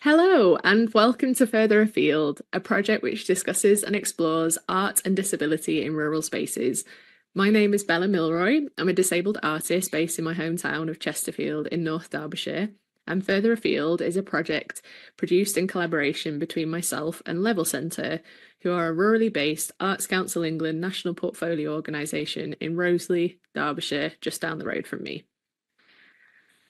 Hello, and welcome to Further Afield, a project which discusses and explores art and disability in rural spaces. My name is Bella Milroy. I'm a disabled artist based in my hometown of Chesterfield in North Derbyshire. And Further Afield is a project produced in collaboration between myself and Level Centre, who are a rurally based Arts Council England national portfolio organisation in Roseley, Derbyshire, just down the road from me.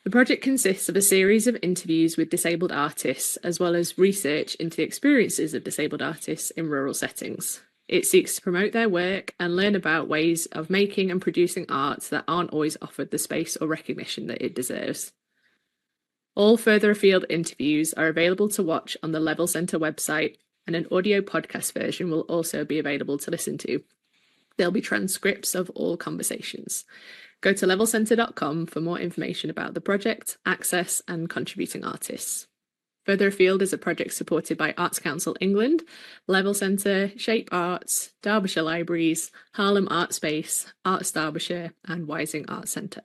The project consists of a series of interviews with disabled artists, as well as research into the experiences of disabled artists in rural settings. It seeks to promote their work and learn about ways of making and producing art that aren't always offered the space or recognition that it deserves. All Further Afield interviews are available to watch on the Level Centre website, and an audio podcast version will also be available to listen to. There'll be transcripts of all conversations. Go to levelcentre.com for more information about the project, access, and contributing artists. Further Afield is a project supported by Arts Council England, Level Centre, Shape Arts, Derbyshire Libraries, Harlem Art Space, Arts Derbyshire, and Wising Arts Centre.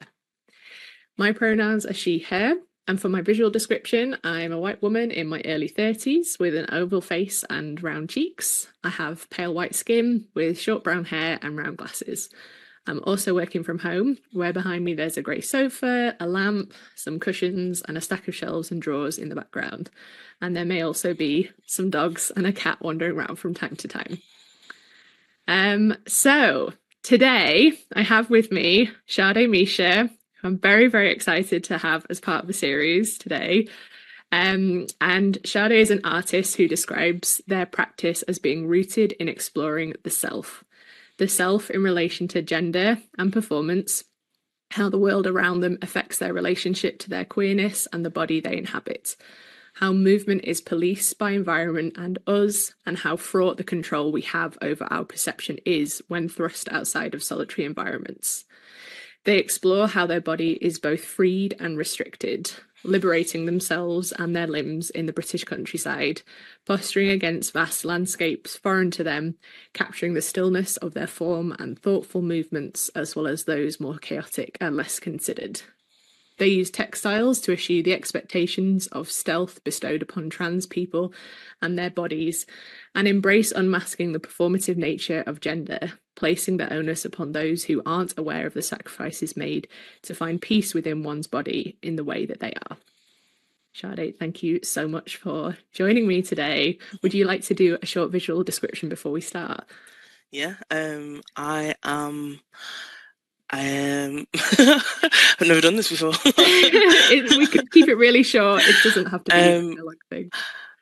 My pronouns are she, her, and for my visual description, I'm a white woman in my early 30s with an oval face and round cheeks. I have pale white skin with short brown hair and round glasses. I'm also working from home, where behind me there's a grey sofa, a lamp, some cushions, and a stack of shelves and drawers in the background. And there may also be some dogs and a cat wandering around from time to time. So today I have with me Sade Mica, who I'm very, very excited to have as part of the series today. And Sade is an artist who describes their practice as being rooted in exploring the self in relation to gender and performance, how the world around them affects their relationship to their queerness and the body they inhabit, how movement is policed by environment and us, and how fraught the control we have over our perception is when thrust outside of solitary environments. They explore how their body is both freed and restricted, liberating themselves and their limbs in the British countryside, posturing against vast landscapes foreign to them, capturing the stillness of their form and thoughtful movements, as well as those more chaotic and less considered. They use textiles to eschew the expectations of stealth bestowed upon trans people and their bodies, and embrace unmasking the performative nature of gender, placing the onus upon those who aren't aware of the sacrifices made to find peace within one's body in the way that they are. Sade, thank you so much for joining me today. Would you like to do a short visual description before we start? Yeah, I've never done this before. We could keep it really short. It doesn't have to be a long thing.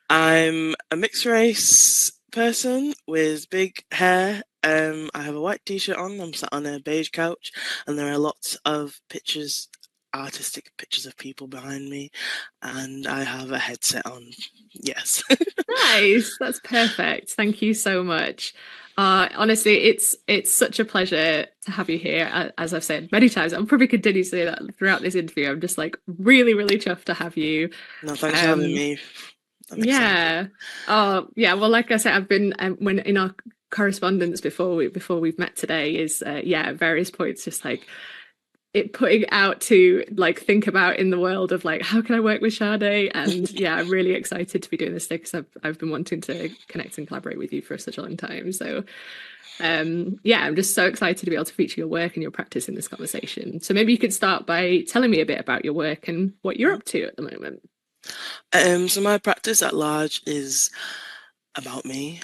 I'm a mixed race person with big hair. I have a white t-shirt on. I'm sat on a beige couch, and there are lots of pictures, artistic pictures of people behind me, and I have a headset on. Yes. Nice. That's perfect. Thank you so much. Honestly, it's such a pleasure to have you here. As I've said many times, I'll probably continue to say that throughout this interview. I'm just like really, really chuffed to have you. No, thanks for having me. I'm Yeah. Oh, yeah. Well, like I said, I've been when in our correspondence before we've met today is at various points just like it putting out to like think about in the world of like how can I work with Sade, and yeah, I'm really excited to be doing this because I've been wanting to connect and collaborate with you for such a long time. So yeah, I'm just so excited to be able to feature your work and your practice in this conversation. So maybe you could start by telling me a bit about your work and what you're up to at the moment. So my practice at large is about me.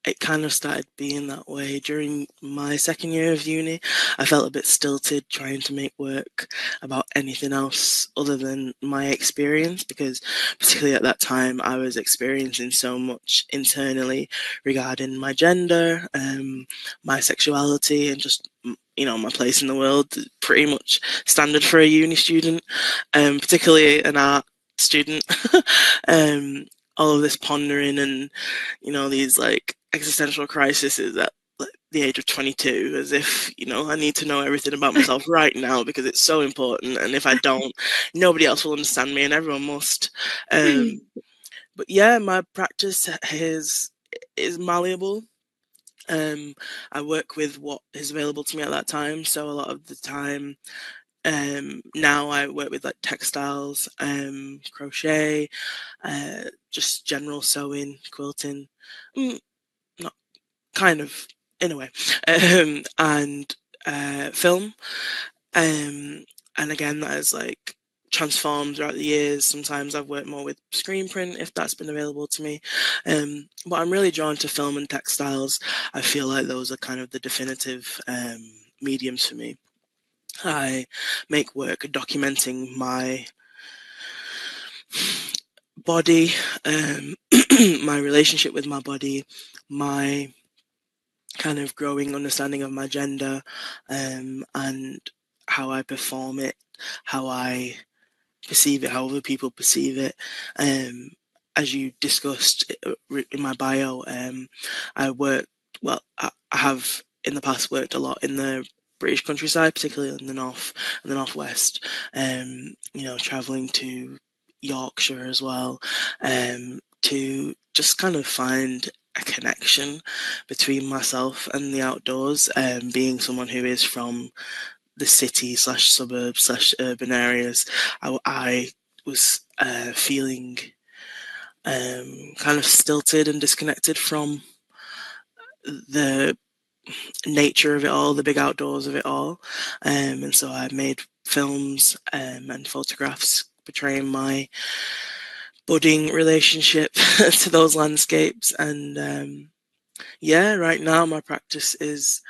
It kind of started being that way during my second year of uni. I felt a bit stilted trying to make work about anything else other than my experience, because particularly at that time I was experiencing so much internally regarding my gender, my sexuality, and just my place in the world. Pretty much standard for a uni student, particularly an art student. All of this pondering and these like existential crises at the age of 22, as if I need to know everything about myself right now because it's so important, and if I don't, nobody else will understand me and everyone must. But yeah, my practice is malleable. I work with what is available to me at that time, so a lot of the time Now I work with like textiles, crochet, just general sewing, quilting, not kind of in a way, and film. Um, and again, that is like transformed throughout the years. Sometimes I've worked more with screen print if that's been available to me. But I'm really drawn to film and textiles. I feel like those are kind of the definitive mediums for me. I make work documenting my body, my relationship with my body, my kind of growing understanding of my gender, and how I perform it, how I perceive it, how other people perceive it. As you discussed in my bio, I work, well, I have in the past worked a lot in the British countryside, particularly in the north and the northwest. Traveling to Yorkshire as well, to just kind of find a connection between myself and the outdoors, being someone who is from the city slash suburbs slash urban areas. I was feeling kind of stilted and disconnected from the nature of it all, the big outdoors of it all. And so I made films and photographs portraying my budding relationship to those landscapes. And yeah, right now my practice is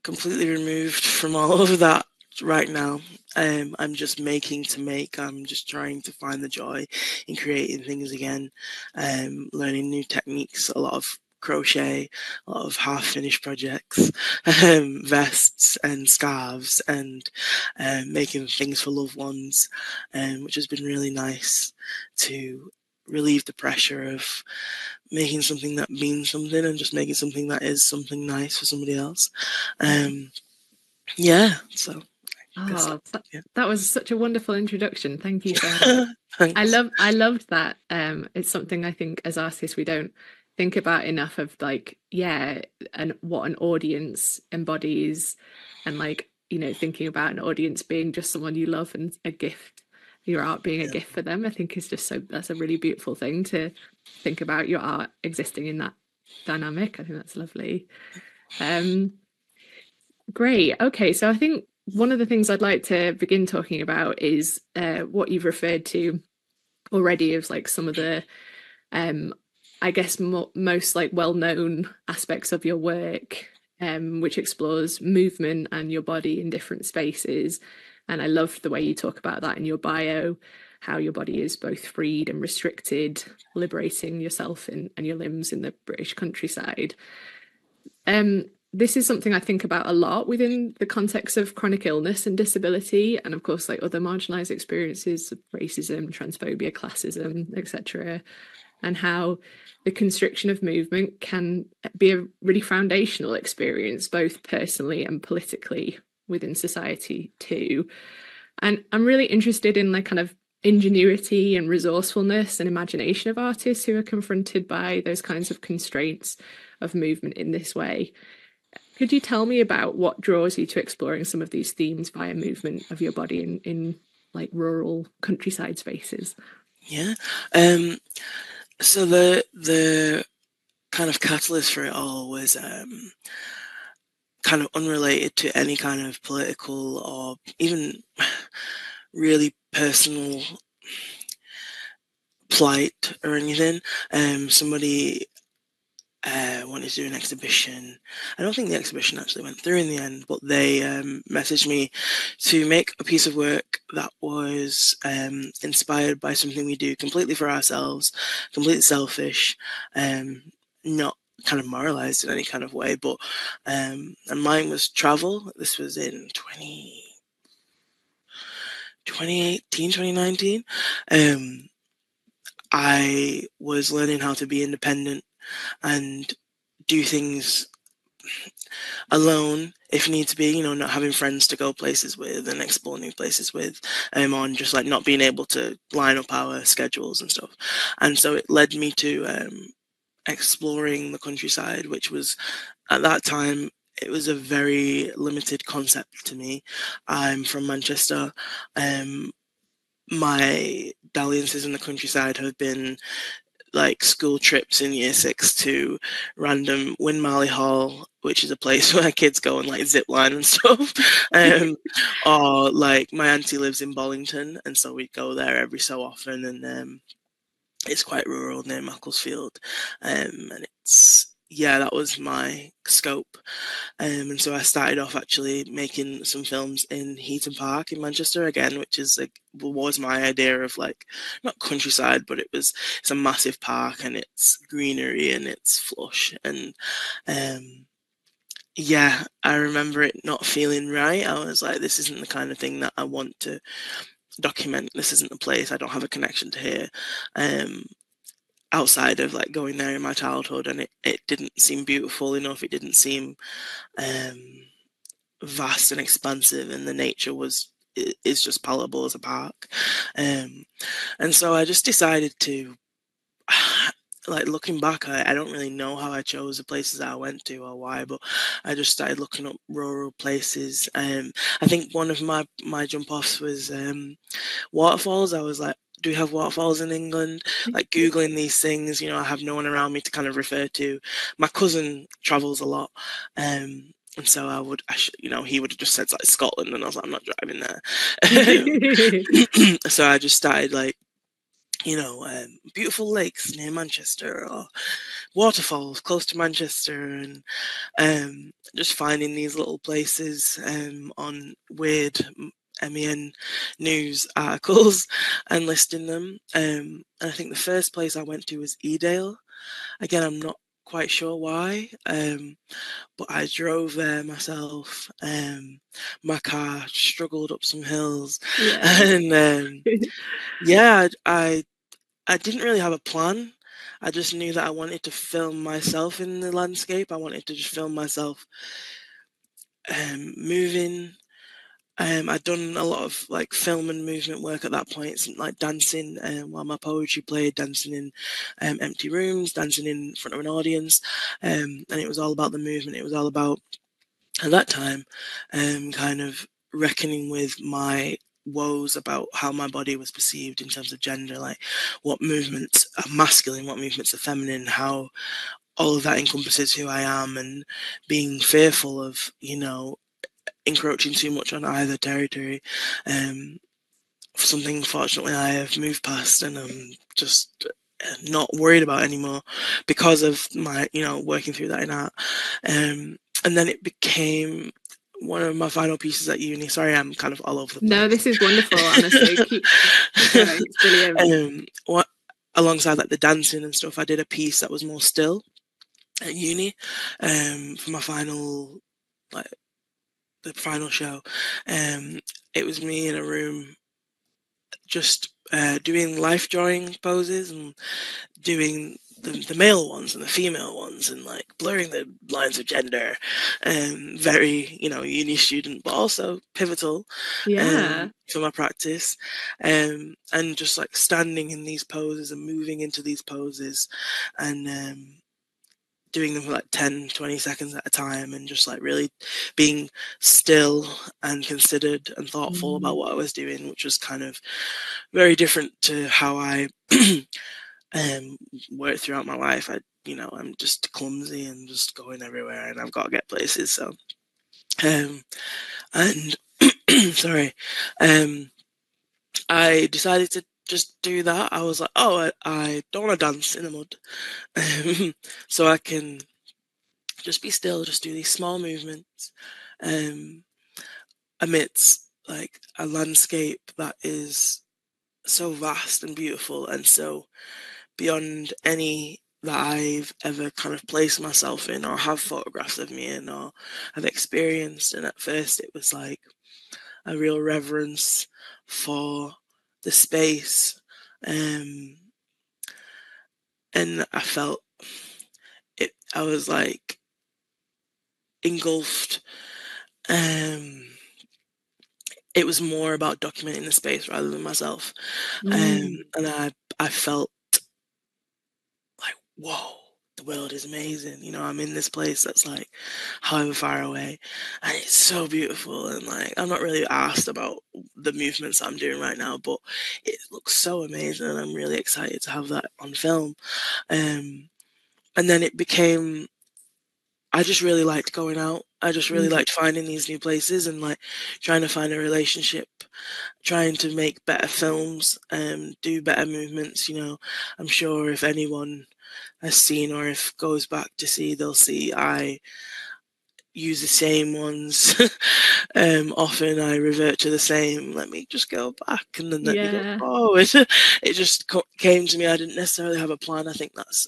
completely removed from all of that right now. I'm just making to make. I'm just trying to find the joy in creating things again, learning new techniques, a lot of crochet, a lot of half-finished projects, vests and scarves, and making things for loved ones, which has been really nice to relieve the pressure of making something that means something and just making something that is something nice for somebody else. Yeah, so I guess Oh, that's, yeah. that was such a wonderful introduction. Thank you so much. Thanks. I loved that. It's something I think as artists we don't think about enough of, like, yeah, and what an audience embodies, and like, thinking about an audience being just someone you love and a gift, your art being a Yeah. gift for them, I think is just that's a really beautiful thing to think about your art existing in that dynamic. I think that's lovely. Um, Great. Okay, so I think one of the things I'd like to begin talking about is what you've referred to already, of like some of the, um, I guess, most like well-known aspects of your work, which explores movement and your body in different spaces. And I love the way you talk about that in your bio, how your body is both freed and restricted, liberating yourself and your limbs in the British countryside. This is something I think about a lot within the context of chronic illness and disability, and of course, like other marginalized experiences of racism, transphobia, classism, etc., and how the constriction of movement can be a really foundational experience, both personally and politically within society too. And I'm really interested in like kind of ingenuity and resourcefulness and imagination of artists who are confronted by those kinds of constraints of movement in this way. Could you tell me about what draws you to exploring some of these themes via movement of your body in like rural countryside spaces? Yeah. So the kind of catalyst for it all was kind of unrelated to any kind of political or even really personal plight or anything. Somebody wanted to do an exhibition. I don't think the exhibition actually went through in the end, but they messaged me to make a piece of work that was inspired by something we do completely for ourselves, completely selfish, not kind of moralized in any kind of way, but and mine was travel. This was in 2018, 2019. I was learning how to be independent and do things alone if need to be, not having friends to go places with and explore new places with, on just like not being able to line up our schedules and stuff. And so it led me to exploring the countryside, which was at that time it was a very limited concept to me. I'm from Manchester. Um, my dalliances in the countryside have been like school trips in year six to random Winmarley Hall, which is a place where kids go and like zip line and stuff. Or like my auntie lives in Bollington, and so we'd go there every so often. And it's quite rural near Macclesfield, and it's yeah, that was my scope. And so I started off actually making some films in Heaton Park in Manchester again, which is like was my idea of like not countryside, but it's a massive park and it's greenery and it's flush and um yeah, I remember it not feeling right. I was like, this isn't the kind of thing that I want to document. This isn't the place. I don't have a connection to here. Um, outside of like going there in my childhood, and it didn't seem beautiful enough. It didn't seem um, vast and expansive, and the nature is just palatable as a park. Um, and so I just decided to, like looking back, I don't really know how I chose the places that I went to or why, but I just started looking up rural places. I think one of my jump offs was waterfalls. I was like, do we have waterfalls in England? Like Googling these things, I have no one around me to kind of refer to. My cousin travels a lot. And so he would have just said like Scotland, and I was like, I'm not driving there. So I just started like, beautiful lakes near Manchester or waterfalls close to Manchester, and just finding these little places on weird MEN news articles and listing them. And I think the first place I went to was Edale. Again, I'm not quite sure why, but I drove there myself. My car struggled up some hills, Yeah. and yeah, I didn't really have a plan. I just knew that I wanted to film myself in the landscape. I wanted to just film myself moving. I'd done a lot of like film and movement work at that point, like dancing while my poetry played, dancing in empty rooms, dancing in front of an audience, and it was all about the movement. It was all about at that time, kind of reckoning with my woes about how my body was perceived in terms of gender, like what movements are masculine, what movements are feminine, how all of that encompasses who I am, and being fearful of, encroaching too much on either territory. Something fortunately I have moved past, and I'm just not worried about anymore because of my, working through that in art. And then it became one of my final pieces at uni. Sorry, I'm kind of all over the No, place. this is wonderful, honestly. Keep going. It's brilliant. What alongside like the dancing and stuff, I did a piece that was more still at uni for my final, like the final show. It was me in a room just doing life drawing poses and doing the male ones and the female ones and like blurring the lines of gender. Very, uni student, but also pivotal Yeah. for my practice. And just like standing in these poses and moving into these poses and doing them for like 10, 20 seconds at a time and just like really being still and considered and thoughtful about Mm. what I was doing, which was kind of very different to how I work throughout my life. I'm just clumsy and just going everywhere and I've got to get places. So, and sorry, I decided to just do that. I was like, oh, I don't want to dance in the mud. So I can just be still, just do these small movements um, amidst like a landscape that is so vast and beautiful and so beyond any that I've ever kind of placed myself in or have photographs of me in or have experienced. And at first it was like a real reverence for the space. And I felt I was like engulfed. Um, it was more about documenting the space rather than myself. Mm. And I felt like, whoa, the world is amazing. You know, I'm in this place that's like however far away, and it's so beautiful. And like, I'm not really asked about the movements I'm doing right now, but it looks so amazing, and I'm really excited to have that on film. And then it became, I just really liked going out. I just really Mm. liked finding these new places and like trying to find a relationship, trying to make better films, do better movements. You know, I'm sure if anyone has seen or if goes back to see, they'll see I use the same ones. Often I revert to the same. Let me just go back and then let me go Yeah. forward. It just came to me. I didn't necessarily have a plan. I think that's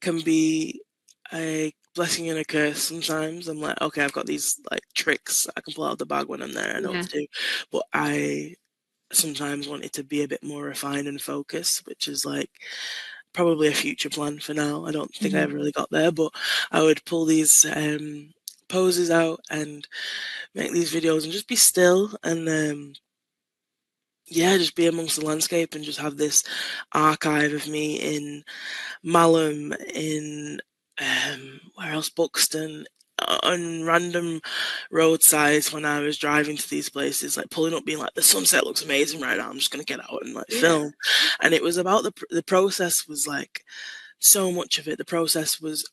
can be a blessing and a curse sometimes. I'm like, okay, I've got these like tricks I can pull out of the bag when I'm there. I know what Yeah. to do, but I sometimes want it to be a bit more refined and focused, which is like probably a future plan for now. I don't think I Mhm. ever really got there, but I would pull these poses out and make these videos and just be still and yeah, just be amongst the landscape and just have this archive of me in Malham, in where else, Buxton, on random roadsides when I was driving to these places, like pulling up, being like, the sunset looks amazing right now. I'm just gonna get out and like Yeah. film. And it was about the process was like so much of it. The process was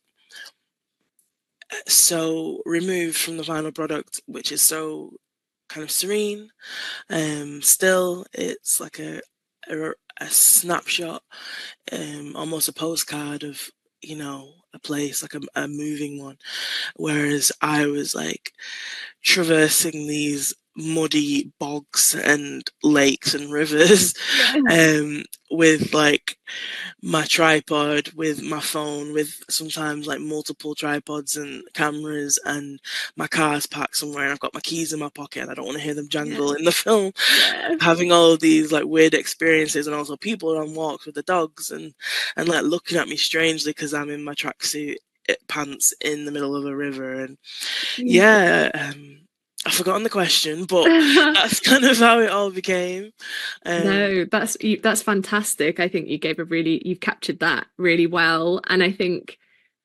so removed from the final product, which is so kind of serene. Still, it's like a snapshot, almost a postcard of, you know, a place, like a moving one. Whereas I was like traversing these muddy bogs and lakes and rivers, Yeah. with like my tripod, with my phone, with sometimes like multiple tripods and cameras, and my car's parked somewhere and I've got my keys in my pocket and I don't want to hear them Yeah. jangle in the film. Yeah. Having all of these like weird experiences, and also people on walks with the dogs and like looking at me strangely because I'm in my tracksuit pants in the middle of a river. And yeah, I've forgotten the question, but that's kind of how it all became. Um, No, that's fantastic. I think you've captured that really well. And I think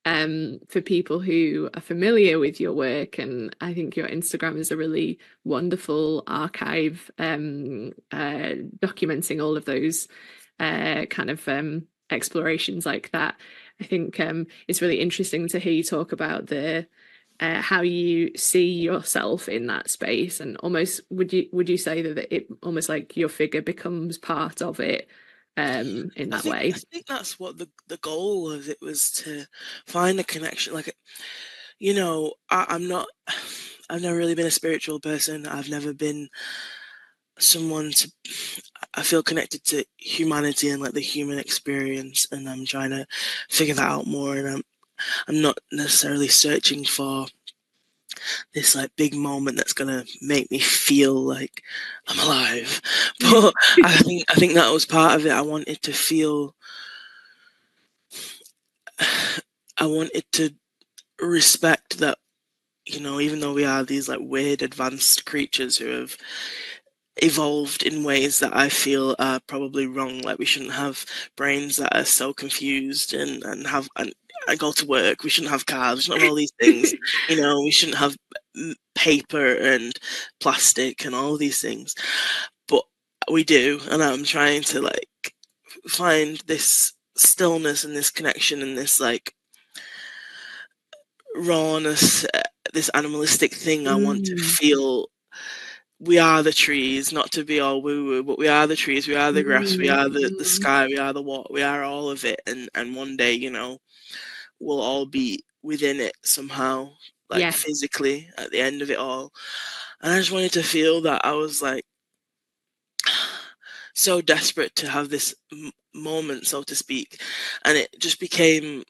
for people who are familiar with your work, and I think your Instagram is a really wonderful archive documenting all of those kind of explorations like that. I think it's really interesting to hear you talk about the how you see yourself in that space, and almost would you say that it almost like your figure becomes part of it in that I way? think that's what the goal was. It was to find a connection. Like, you know, I'm not. I've never really been a spiritual person. I've never been someone to. I feel connected to humanity and like the human experience, and I'm trying to figure that out more. And I'm not necessarily searching for this like big moment that's gonna make me feel like I'm alive. But I think that was part of it. I wanted to feel. I wanted to respect that, you know, even though we are these like weird advanced creatures who have evolved in ways that I feel are probably wrong. Like we shouldn't have brains that are so confused and have and go to work. We shouldn't have cars. We shouldn't have all these things. You know, we shouldn't have paper and plastic and all these things. But we do, and I'm trying to like find this stillness and this connection and this like rawness, this animalistic thing. I want to Mm, feel we are the trees, not to be all woo woo, but we are the trees, we are the grass, we mm, are the mm. sky, we are the water, we are all of it. And one day, you know, we'll all be within it somehow, like Yeah. physically at the end of it all. And I just wanted to feel that. I was like so desperate to have this moment, so to speak. And it just became,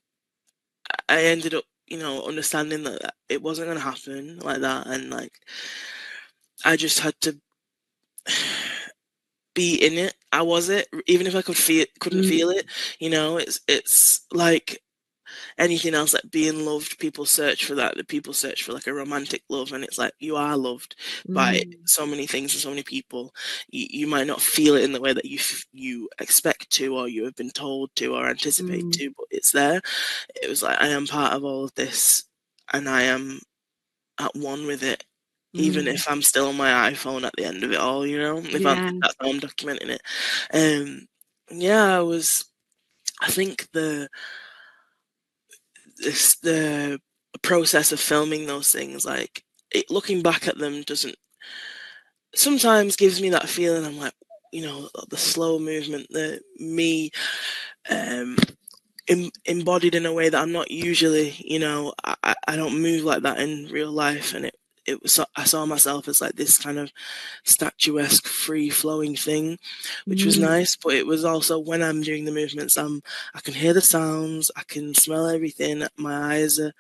I ended up, you know, understanding that it wasn't going to happen like that. And like, I just had to be in it. I was it, even if I couldn't Mm, feel it. You know, it's like anything else, like being loved, people search for that people search for like a romantic love, and it's like you are loved by Mm, so many things and so many people. You might not feel it in the way that you expect to, or you have been told to, or anticipate mm, to, but it's there. It was like I am part of all of this, and I am at one with it, even mm. if I'm still on my iPhone at the end of it all, if Yeah. that's how I'm documenting it. Um, yeah, I think the process of filming those things, like looking back at them, doesn't sometimes gives me that feeling. I'm like, the slow movement, the me um, embodied in a way that I'm not usually. I don't move like that in real life, and it was I saw myself as like this kind of statuesque, free flowing thing, which was Mm, nice. But it was also, when I'm doing the movements, I can hear the sounds, I can smell everything. My eyes are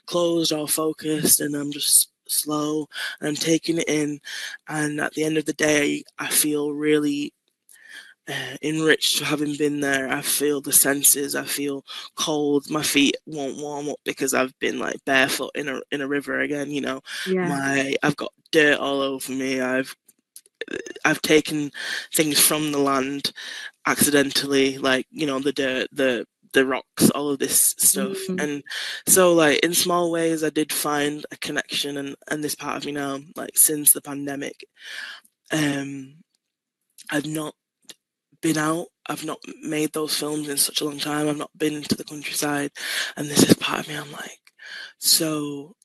closed or focused, and I'm just slow, and I'm taking it in. And at the end of the day, I feel really enriched for having been there. I feel the senses. I feel cold. My feet won't warm up because I've been like barefoot in a river again. yeah. I've got dirt all over me. I've taken things from the land accidentally, like the dirt, the rocks, all of this stuff. Mm, And so, like, in small ways, I did find a connection, and this part of me now, like, since the pandemic. um I've not been out. I've not made those films in such a long time. I've not been to the countryside, and this is part of me. I'm like, so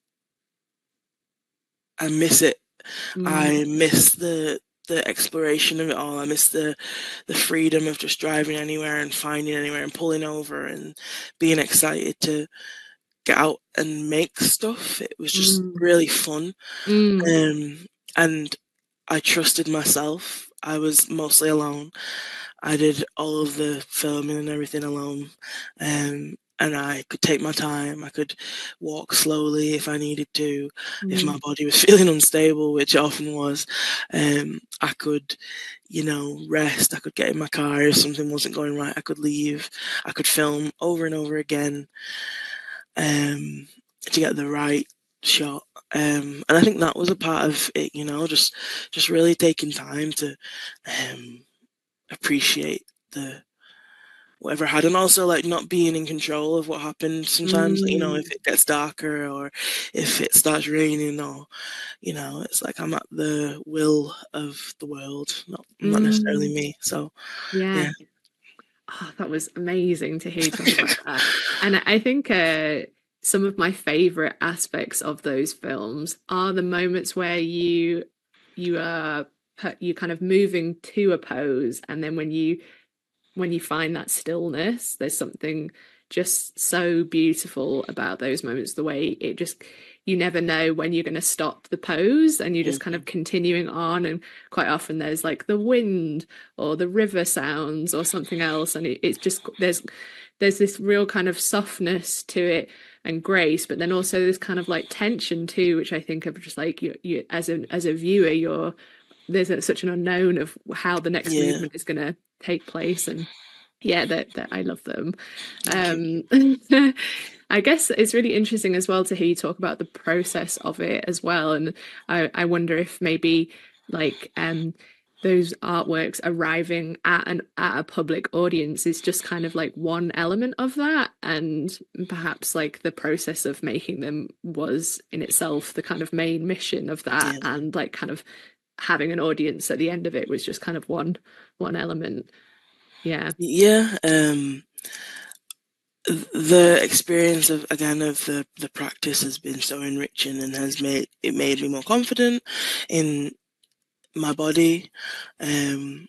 I miss it. mm, I miss the exploration of it all. I miss the freedom of just driving anywhere and finding anywhere and pulling over and being excited to get out and make stuff. It was just mm, really fun. mm, And I trusted myself. I was mostly alone. I did all of the filming and everything alone. And I could take my time. I could walk slowly if I needed to. If my mm, body was feeling unstable, which it often was, I could, rest. I could get in my car if something wasn't going right. I could leave. I could film over and over again, um, to get the right shot. And I think that was a part of it, just really taking time to appreciate the whatever I had, and also like not being in control of what happened. Sometimes, if mm, it gets darker, or if it starts raining, or it's like I'm at the will of the world, not necessarily mm. me. So Yeah. yeah. Oh, that was amazing to hear you talk about that. And I think some of my favorite aspects of those films are the moments where you are you kind of moving to a pose, and then when you find that stillness, there's something just so beautiful about those moments. The way it just, you never know when you're going to stop the pose, and you're just kind Mhm. of continuing on. And quite often there's like the wind or the river sounds or something else. And it's just, there's this real kind of softness to it and grace, but then also this kind of like tension too, which I think of just like you as a viewer, such an unknown of how the next Yeah. movement is going to take place. And yeah, that I love them. Thank you. um I guess it's really interesting as well to hear you talk about the process of it as well. And I wonder if maybe like those artworks arriving at a public audience is just kind of like one element of that, and perhaps like the process of making them was in itself the kind of main mission of that, Yeah. and like kind of having an audience at the end of it was just kind of one element. Yeah. Yeah. The experience of, again, of the practice has been so enriching, and has made me more confident in my body, um,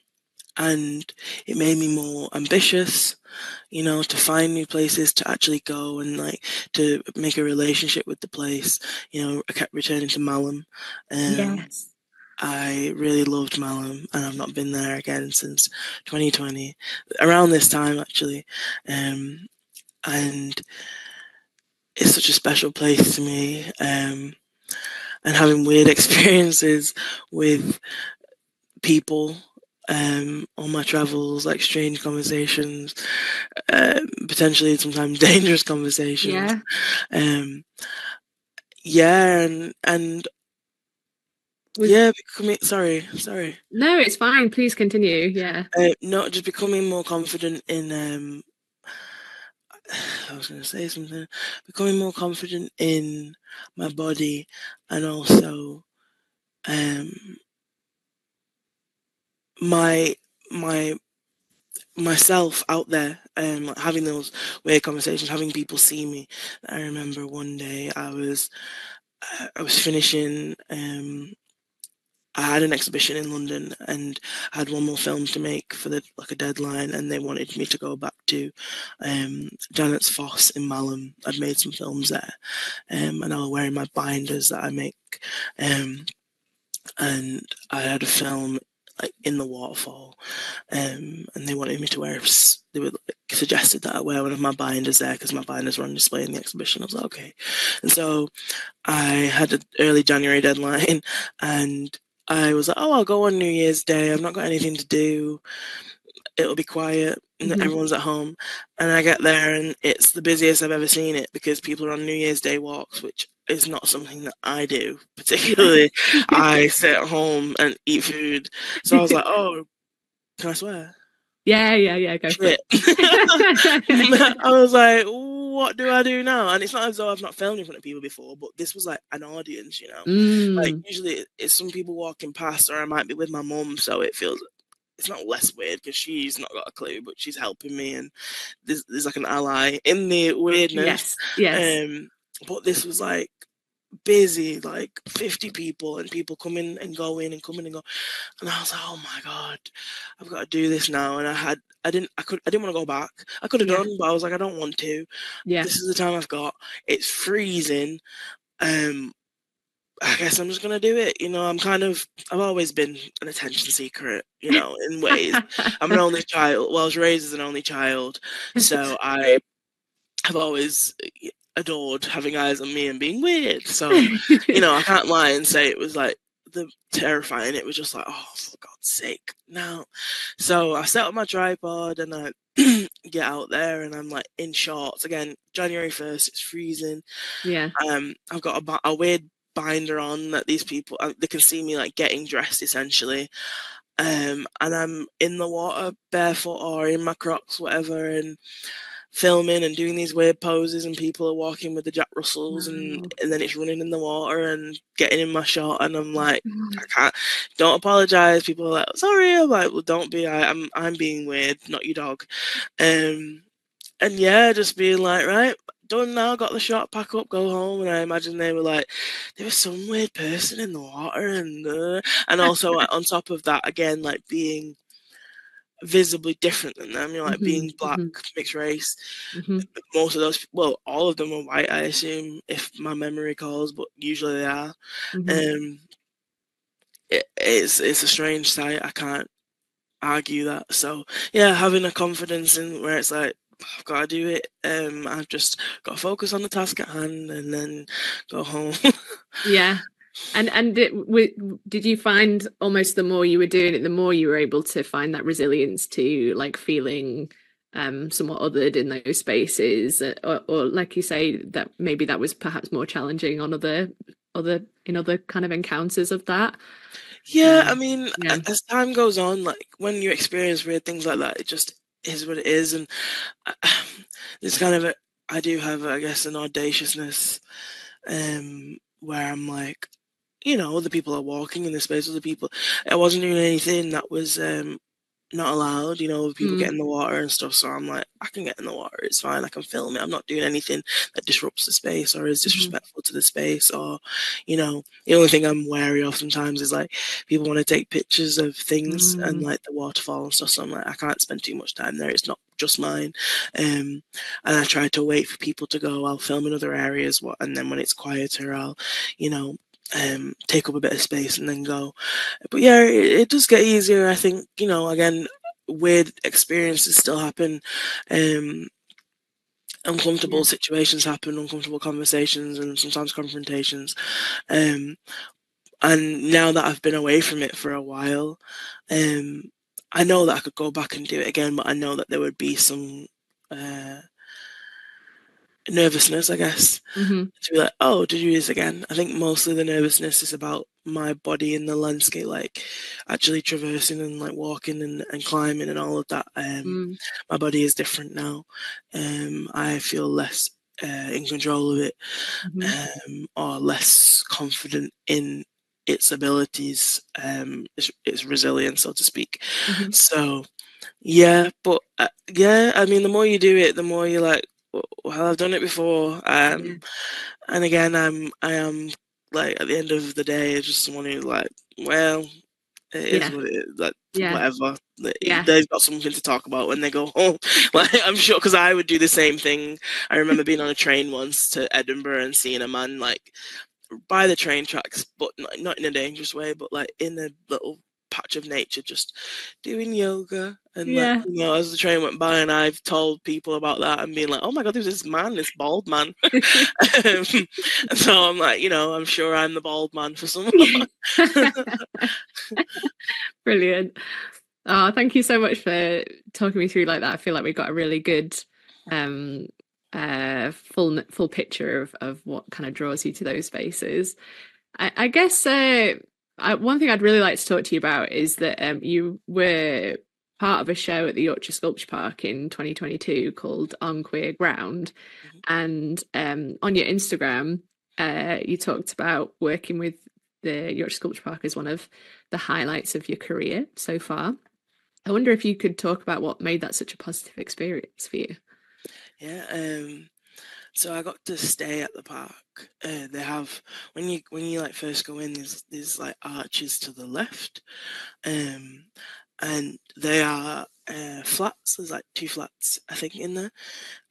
and it made me more ambitious, to find new places to actually go, and like to make a relationship with the place. I kept returning to Malum. um, Yes. I really loved Malum, and I've not been there again since 2020, around this time actually. And it's such a special place to me. And having weird experiences with people, on my travels, like strange conversations, potentially sometimes dangerous conversations. Yeah. Um, yeah, and Was yeah, becoming sorry, No, it's fine. Please continue. Yeah. not just becoming more confident in I was going to say something, becoming more confident in my body, and also um my my myself out there, like having those weird conversations, having people see me. I remember one day I was finishing. I had an exhibition in London and I had one more film to make for the like a deadline, and they wanted me to go back to Janet's Foss in Malham. I'd made some films there, and I was wearing my binders that I make, um, and I had a film like in the waterfall, and they wanted me to wear. They were like, suggested that I wear one of my binders there because my binders were on display in the exhibition. I was like, okay, and so I had an early January deadline, and I was like, oh, I'll go on New Year's Day. I've not got anything to do. It'll be quiet. And Hmm. everyone's at home. And I get there, and it's the busiest I've ever seen it because people are on New Year's Day walks, which is not something that I do. Yeah. Particularly, I sit at home and eat food. So I was like, oh, can I swear? Yeah, yeah, yeah. Go for Shit. it. I was like, what do I do now? And it's not as though I've not filmed in front of people before, but this was like an audience, you know. Like Mm. usually it's some people walking past, or I might be with my mum, so it's not less weird because she's not got a clue, but she's helping me, and there's like an ally in the weirdness. Yes. Yes. Um, but this was like busy, like 50 people, and people coming and going and coming and go. And I was like, oh my God, I've got to do this now. And I didn't want to go back. I could have Yeah. done, but I was like, I don't want to. Yeah. This is the time I've got. It's freezing. Um, I guess I'm just gonna do it. You know, I've always been an attention seeker, you know, in ways. I'm an only child. Well, I was raised as an only child, so I have always adored having eyes on me and being weird. So, you know, I can't lie and say it was like the terrifying. It was just like, oh, for God's sake, no. So I set up my tripod and I get out there, and I'm like in shorts again. January 1st, it's freezing. Yeah. I've got a weird binder on that these people they can see me like getting dressed essentially. And I'm in the water barefoot or in my Crocs, whatever, and filming and doing these weird poses, and people are walking with the Jack Russells, Wow. and then it's running in the water and getting in my shot, and I'm like, I can't, don't apologize. People are like, sorry. I'm like, well, don't be. I'm being weird, not your dog. Um, and yeah, just being like, right, done now, got the shot, pack up, go home. And I imagine they were like, there was some weird person in the water, and also like, on top of that, again, like being visibly different than them, you know, like Hmm. being black, Hmm. mixed race. Hmm. Most of those, well, all of them are white, I assume, if my memory calls, but usually they are. Hmm. Um, it's a strange sight. I can't argue that. So yeah, having a confidence in where it's like I've got to do it. I've just got to focus on the task at hand and then go home. Yeah. And did you find almost the more you were doing it, the more you were able to find that resilience to like feeling somewhat othered in those spaces, or like you say, that maybe that was perhaps more challenging on other kind of encounters of that. Yeah, I Um, mean, yeah. as time goes on, like when you experience weird things like that, it just is what it is. And I, there's kind of I do have, I guess, an audaciousness, where I'm like, you know, other people are walking in the space, other people. I wasn't doing anything that was not allowed, you know, people get Mm, in the water and stuff. So I'm like, I can get in the water, it's fine, I can film it. I'm not doing anything that disrupts the space or is mhm, disrespectful to the space. Or, you know, the only thing I'm wary of sometimes is like people want to take pictures of things and mm, like the waterfall and stuff. So I'm like, I can't spend too much time there. It's not just mine. And I try to wait for people to go. I'll film in other areas, and then when it's quieter, I'll, you know, take up a bit of space and then go. But yeah, it does get easier. I think, you know, again, weird experiences still happen. Um, yeah. Uncomfortable situations happen, uncomfortable conversations, and sometimes confrontations. Um, and now that I've been away from it for a while, um, I know that I could go back and do it again, but I know that there would be some uh, nervousness, I guess, Hmm. to be like, oh, to do this again. I think mostly the nervousness is about my body in the landscape, like actually traversing and like walking and climbing and all of that. Mm. My body is different now. I feel less in control of it, Hmm. or less confident in its abilities, its resilience, so to speak. Hmm. So yeah, but yeah, I mean, the more you do it, the more you're like, well, I've done it before. Yeah. And again, I am like at the end of the day, I just someone who like, well, it is Yeah. what it is. Like Yeah. whatever. Yeah. They've got something to talk about when they go home. Like I'm sure, because I would do the same thing. I remember being on a train once to Edinburgh and seeing a man like by the train tracks, but not in a dangerous way, but like in a little patch of nature, just doing yoga. And like, Yeah. as the train went by, and I've told people about that and being like, oh my god, there's this man, this bald man. um, so I'm like, I'm sure I'm the bald man for someone. Brilliant. Oh, thank you so much for talking me through like that. I feel like we got a really good um full picture of what kind of draws you to those spaces. I guess one thing I'd really like to talk to you about is that you were part of a show at the Yorkshire Sculpture Park in 2022 called On Queer Ground. And on your Instagram, you talked about working with the Yorkshire Sculpture Park as one of the highlights of your career so far. I wonder if you could talk about what made that such a positive experience for you. Yeah. So I got to stay at the park. They have when you like first go in, there's like arches to the left, um, and they are flats. There's like two flats, I think, in there.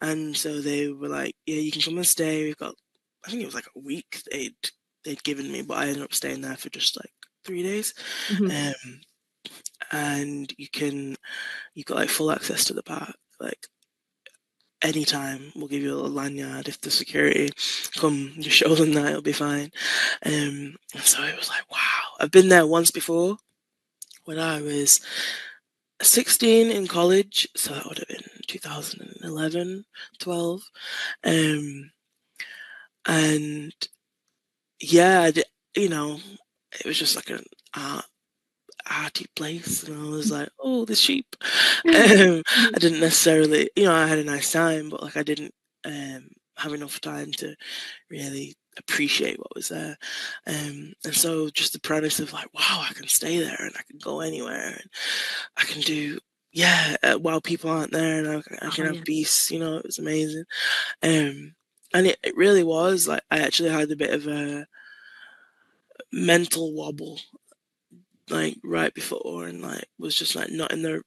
And so they were like, yeah, you can come and stay. We've got, I think it was like a week they'd given me, but I ended up staying there for just like 3 days. Hmm. Um, and you've got like full access to the park. Like anytime, we'll give you a little lanyard. If the security come, just show them that, it'll be fine. And so it was like, wow. I've been there once before when I was 16 in college, so that would have been 2011, 12. Um, and yeah, it was just like an arty place, and I was like, oh, the sheep. I didn't necessarily, I had a nice time, but like I didn't have enough time to really appreciate what was there. And so just the premise of like, wow, I can stay there and I can go anywhere and I can do, yeah, while people aren't there, and I Oh can have yeah. peace, it was amazing. And it really was like, I actually had a bit of a mental wobble like right before, and like was just like not in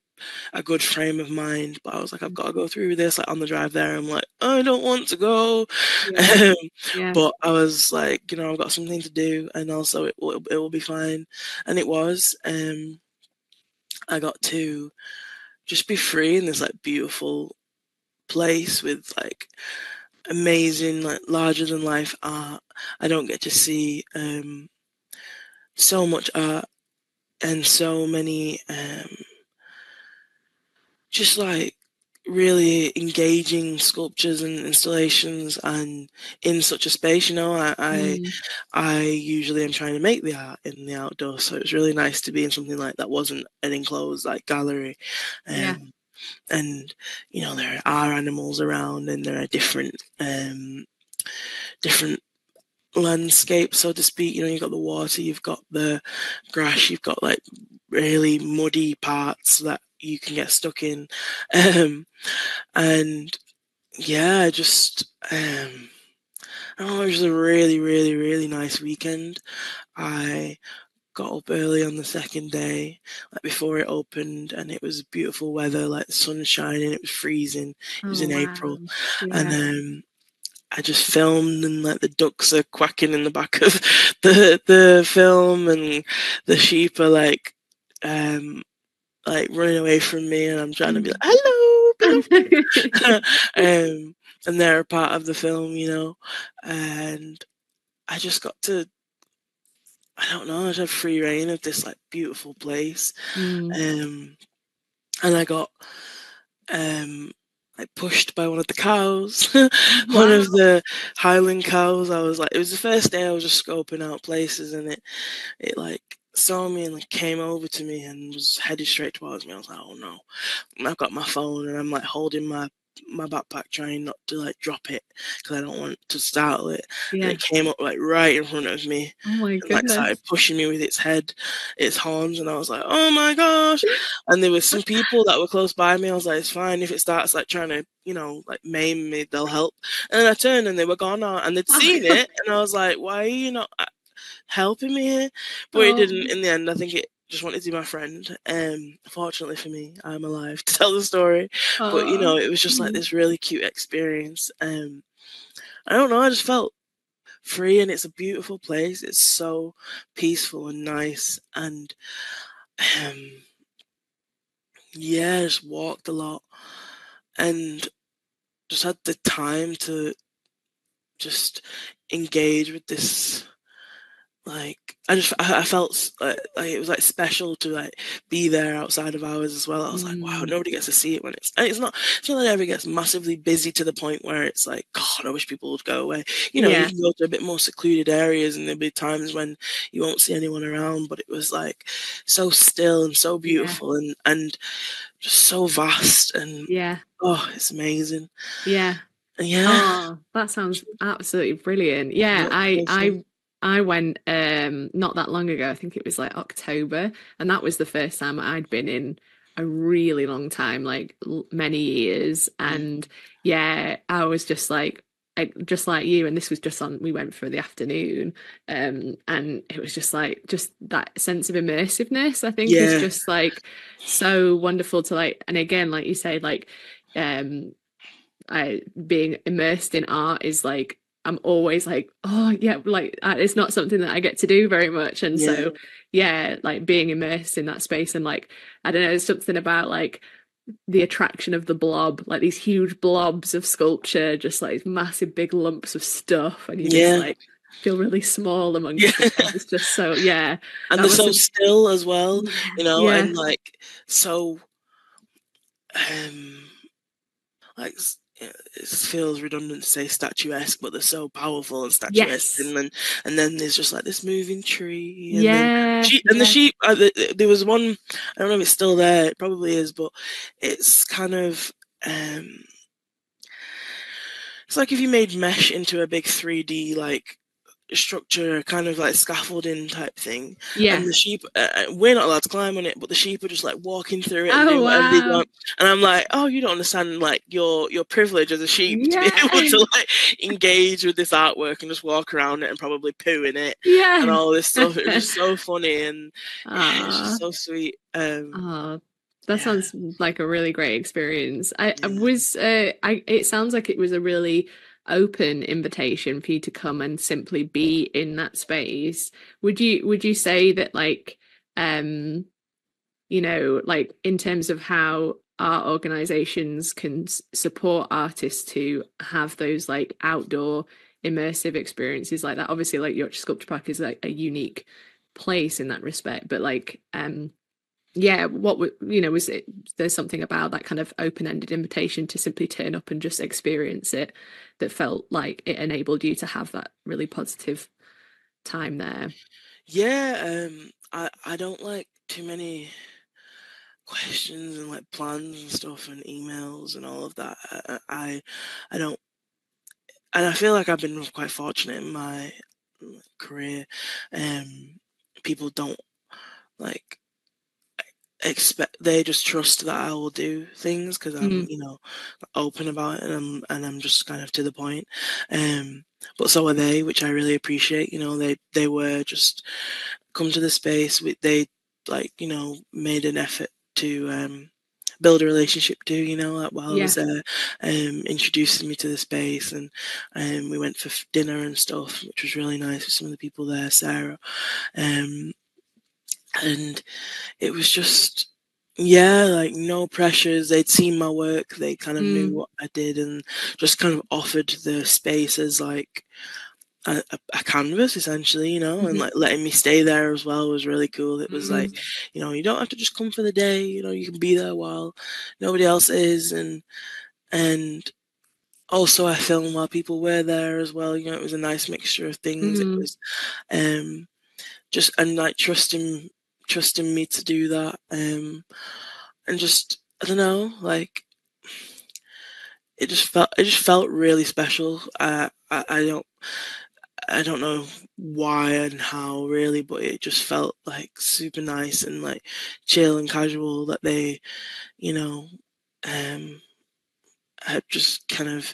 a good frame of mind, but I was like, I've got to go through this. Like on the drive there, I'm like, I don't want to go. Yeah. um, Yeah. but I was like, I've got something to do, and also it will be fine. And it was. I got to just be free in this like beautiful place with like amazing, like larger than life art. I don't get to see so much art and so many just like really engaging sculptures and installations, and in such a space, Mm. I usually am trying to make the art in the outdoors, so it was really nice to be in something like that wasn't an enclosed like gallery. Yeah. And there are animals around, and there are different landscapes, so to speak. You've got the water, you've got the grass, you've got like really muddy parts that you can get stuck in. And yeah, it was a really, really, really nice weekend. I got up early on the second day, like before it opened, and it was beautiful weather, like the sun shining, it was freezing. It was Oh in wow. April. And Yeah. I just filmed, and like the ducks are quacking in the back of the film, and the sheep are like running away from me, and I'm trying to be like, hello, beloved. And they're a part of the film, and I just got to, I don't know, I just have free reign of this like beautiful place. Mm. Um, and I got like pushed by one of the cows, one Wow. of the Highland cows. I was like, it was the first day I was just scoping out places, and it like saw me and like came over to me and was headed straight towards me. I was like, oh no. And I've got my phone and I'm like holding my backpack, trying not to like drop it because I don't want to startle it. And Yeah. it came up like right in front of me Oh my and like started goodness. pushing me with its head, its horns, and I was like, oh my gosh. And there were some people that were close by me. I was like, it's fine if it starts like trying to, like maim me, they'll help. And then I turned and they were gone out and they'd Oh seen God. it, and I was like, why are you not helping me here? But it Oh. didn't in the end. I think it just wanted to be my friend. Fortunately for me, I'm alive to tell the story. But Oh. it was just like Mm. this really cute experience. I don't know, I just felt free, and it's a beautiful place. It's so peaceful and nice, and um yeah, just walked a lot and just had the time to just engage with this. Like I felt like it was like special to like be there outside of hours as well. I was like, wow, Mm. nobody gets to see it when it's not that it ever gets massively busy to the point where it's like, God, I wish people would go away. You Yeah. can go to a bit more secluded areas and there'll be times when you won't see anyone around, but it was like so still and so Yeah. beautiful and just so vast, and Yeah. oh, it's amazing. Yeah. And yeah, Oh, that sounds absolutely brilliant. Yeah, lots I of fun. I I went not that long ago. I think it was like October, and that was the first time I'd been in a really long time, like many years. Mm. And yeah, I was just like just like you, and this was just on we went for the afternoon. And it was just that sense of immersiveness, I think, is Yeah, just like so wonderful to like, and again, like you say, like um being immersed in art is like I'm always like, oh yeah, like it's not something that I get to do very much. And yeah, so yeah, like being immersed in that space, and like I don't know, there's something about like the attraction of the blob, like these huge blobs of sculpture, just like massive big lumps of stuff, and you just yeah, like feel really small yeah. amongst it all. It's just so yeah, And that they're must so have still as well, yeah, yeah, and like so um like it feels redundant to say statuesque, but they're so powerful and statuesque, yes, and then there's just like this moving tree, and then yeah, sheep, and the yeah, sheep. There was one, I don't know if it's still there. It probably is, but it's kind of it's like if you made mesh into a big 3D like structure, kind of like scaffolding type thing, and yeah. the sheep, we're not allowed to climb on it, but the sheep are just like walking through it and Oh doing whatever they wow. want. And I'm like, oh, you don't understand like your privilege as a sheep to be able Yeah. to like engage with this artwork and just walk around it and probably poo in it and Yeah. all this stuff. It was just so funny, and yeah, it's just Ah, so sweet. ah, that Yeah, sounds like a really great experience. I yeah. was I it sounds like it was a really open invitation for you to come and simply be in that space. Would you say that like um like in terms of how art organizations can support artists to have those like outdoor immersive experiences like that? Obviously, like Yorkshire Sculpture Park is like a unique place in that respect, but like yeah, what would was it there's something about that kind of open-ended invitation to simply turn up and just experience it that felt like it enabled you to have that really positive time there? Yeah, I don't like too many questions and like plans and stuff and emails and all of that. I don't, and I feel like I've been quite fortunate in my career. Um, People don't like expect, they just trust that I will do things because I'm Mm, open about it, and I'm just kind of to the point. Um, but so are they, which I really appreciate. They were just come to the space. They like made an effort to build a relationship too. Like while I was yeah. there, introducing me to the space, and we went for dinner and stuff, which was really nice with some of the people there, Sarah, um, and it was just. Yeah, like no pressures. They'd seen my work. They kind of knew Mm, what I did and just kind of offered the space as like a canvas essentially, and Mhm. like letting me stay there as well was really cool. It was like, Mm. you don't have to just come for the day, you can be there while nobody else is, and also I filmed while people were there as well. It was a nice mixture of things. It Mm. was um just and like trusting me to do that. And just I don't know, like it just felt really special. I don't know why and how really, but it just felt like super nice and like chill and casual that they, you know, um, had just kind of,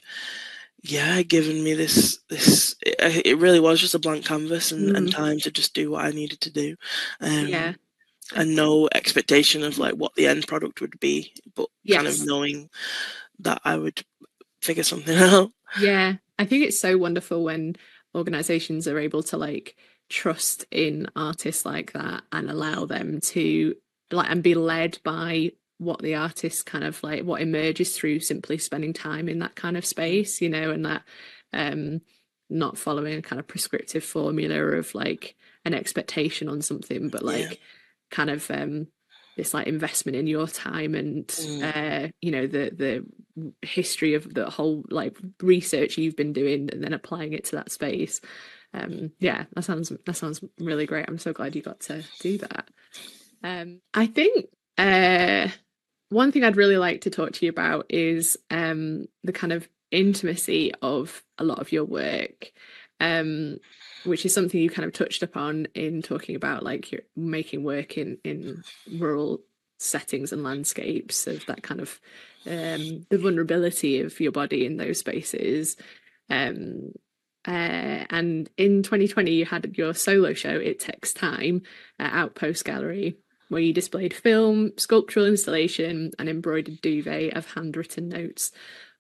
yeah, given me it really was just a blank canvas and Mm. time to just do what I needed to do. Yeah. Um, I, and no expectation of like what the end product would be, but kind of yes. knowing that I would figure something out. Yeah, I think it's so wonderful when organizations are able to like trust in artists like that and allow them to like and be led by what the artist kind of like what emerges through simply spending time in that kind of space, and that um not following a kind of prescriptive formula of like an expectation on something, but Yeah. like kind of this like investment in your time and Mm, the history of the whole like research you've been doing and then applying it to that space. Yeah, that sounds really great. I'm so glad you got to do that. I think one thing I'd really like to talk to you about is the kind of intimacy of a lot of your work, um, which is something you kind of touched upon in talking about like you're making work in rural settings and landscapes of that kind of the vulnerability of your body in those spaces. Um, and in 2020, you had your solo show, It Takes Time, at Outpost Gallery, where you displayed film, sculptural installation, and embroidered duvet of handwritten notes,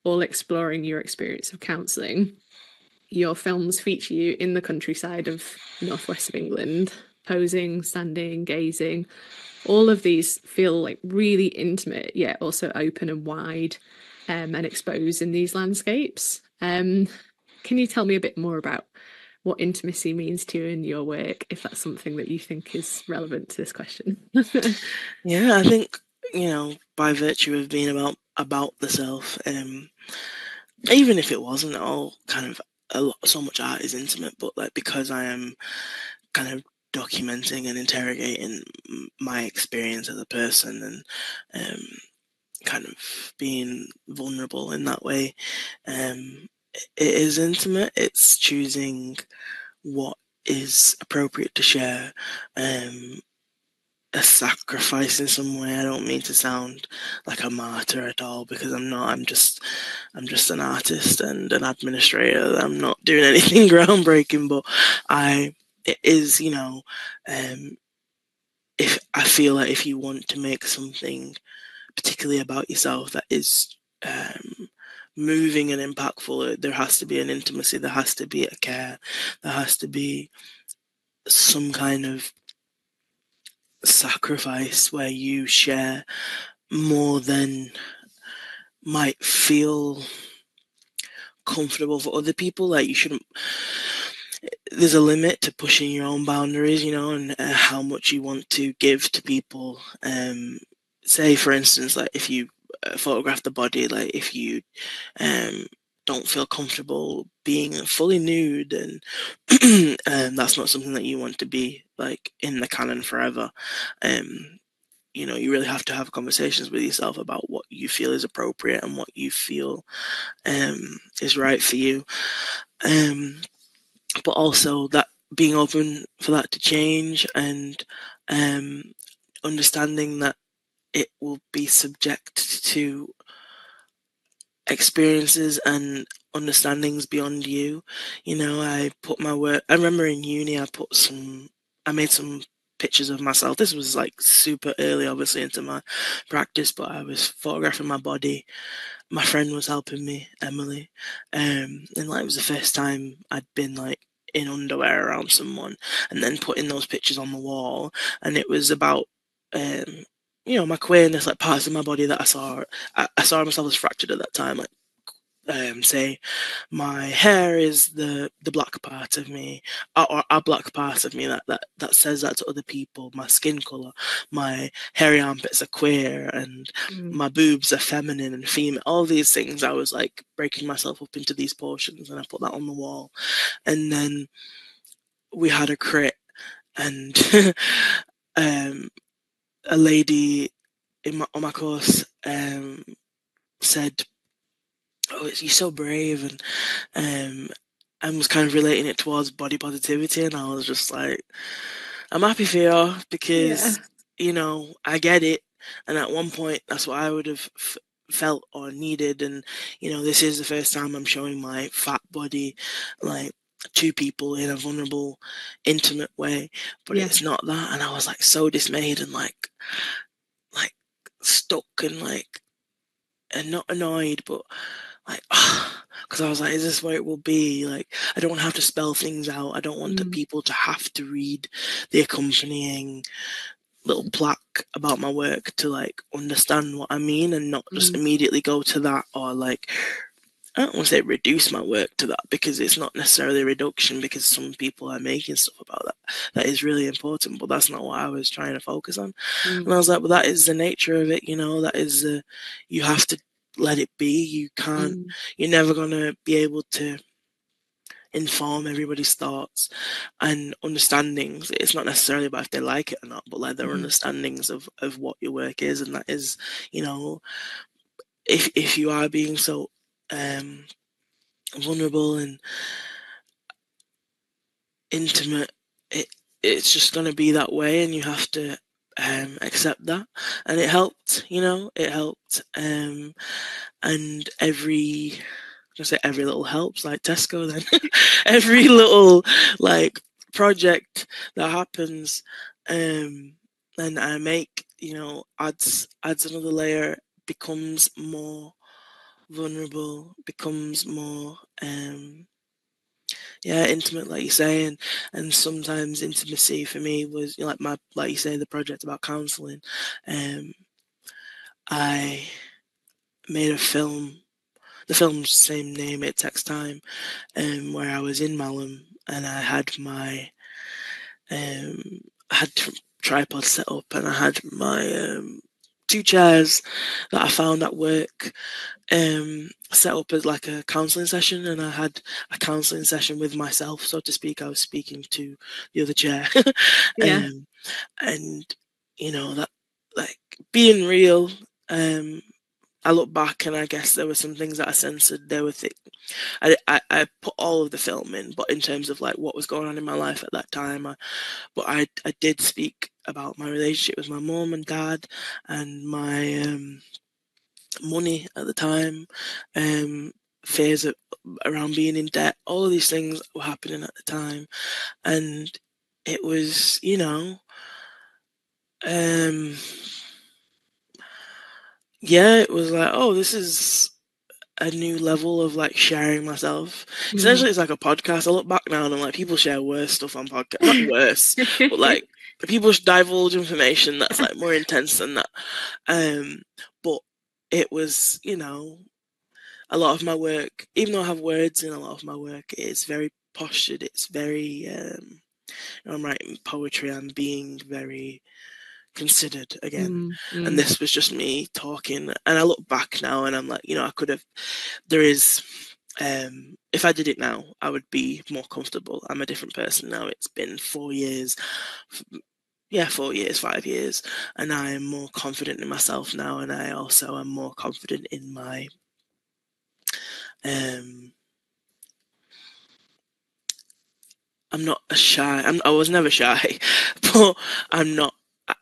all exploring your experience of counselling. Your films feature you in the countryside of northwest of England, posing, standing, gazing. All of these feel like really intimate, yet also open and wide, and exposed in these landscapes. Can you tell me a bit more about what intimacy means to you in your work, if that's something that you think is relevant to this question? yeah, I think by virtue of being about the self, even if it wasn't all kind of so much art is intimate, but like because I am kind of documenting and interrogating my experience as a person and kind of being vulnerable in that way, it is intimate. It's choosing what is appropriate to share, um, a sacrifice in some way. I don't mean to sound like a martyr at all because I'm not. I'm just an artist and an administrator. I'm not doing anything groundbreaking, but I it is, um, if I feel like if you want to make something particularly about yourself that is moving and impactful, there has to be an intimacy, there has to be a care, there has to be some kind of sacrifice where you share more than might feel comfortable for other people. Like you shouldn't. There's a limit to pushing your own boundaries, and how much you want to give to people. Say, for instance, like if you photograph the body, like if you um, don't feel comfortable being fully nude, and that's not something that you want to be like in the canon forever. Um, you really have to have conversations with yourself about what you feel is appropriate and what you feel is right for you. Um, but also that being open for that to change and um, understanding that it will be subject to experiences and understandings beyond you. I put my work. I remember in uni, I made some pictures of myself. This was like super early, obviously, into my practice, but I was photographing my body. My friend was helping me, Emily, and like it was the first time I'd been like in underwear around someone, and then putting those pictures on the wall, and it was about my queerness, like parts of my body that I saw myself as fractured at that time, like say my hair is the black part of me, or a black part of me that says that to other people. My skin color, my hairy armpits are queer, and Mm. my boobs are feminine and female. All these things, I was like breaking myself up into these portions, and I put that on the wall. And then we had a crit, and um, a lady on my course said, "Oh, you're so brave," and was kind of relating it towards body positivity, and I was just like, I'm happy for you Yeah. because I get it, and at one point that's what I would have felt or needed, and this is the first time I'm showing my fat body like to people in a vulnerable, intimate way, but Yeah. it's not that, and I was like so dismayed and like stuck and not annoyed, but like, because I was like, is this where it will be? Like, I don't want to have to spell things out. I don't want the Mm. people to have to read the accompanying little plaque about my work to like understand what I mean and not just Mm. immediately go to that, or like, I don't want to say reduce my work to that, because it's not necessarily a reduction, because some people are making stuff about that is really important, but that's not what I was trying to focus on. Mm. And I was like, well, that is the nature of it, that is you have to let it be. You can't, Mm. you're never going to be able to inform everybody's thoughts and understandings. It's not necessarily about if they like it or not, but like their Mhm. understandings of what your work is. And that is, you know, if you are being so vulnerable and intimate, it's just going to be that way, and you have to accept that. And it helped, it helped. And I say every little helps, like Tesco then. Every little like project that happens, and I make, adds another layer, becomes more vulnerable, becomes more yeah, intimate, like you say. And sometimes intimacy for me was, like you say, the project about counselling. I made a film. The film's same name, It Takes Time, where I was in Malum, and I had my I had tripod set up, and I had my two chairs that I found at work set up as like a counselling session, and I had a counselling session with myself, so to speak. I was speaking to the other chair, Yeah. and that, like, being real. I look back and I guess there were some things that I censored. There were I put all of the film in, but in terms of like what was going on in my life at that time, I did speak about my relationship with my mum and dad, and my money at the time, um, fears around being in debt. All of these things were happening at the time, and it was, um, yeah, it was like, oh, this is a new level of like sharing myself. Mm. Essentially, it's like a podcast. I look back now and I'm like, people share worse stuff on podcast. Not worse, but like people divulge information that's like more intense than that. Um, but it was, a lot of my work, even though I have words in a lot of my work, it's very postured. It's very, I'm writing poetry. I'm being very considered again. Mm. And Mm. this was just me talking. And I look back now and I'm like, I could have, there is, if I did it now, I would be more comfortable. I'm a different person now. It's been 4 years. Yeah, 4 years, 5 years, and I am more confident in myself now, and I also am more confident in my um I'm not a shy. I was never shy, but I'm not. I,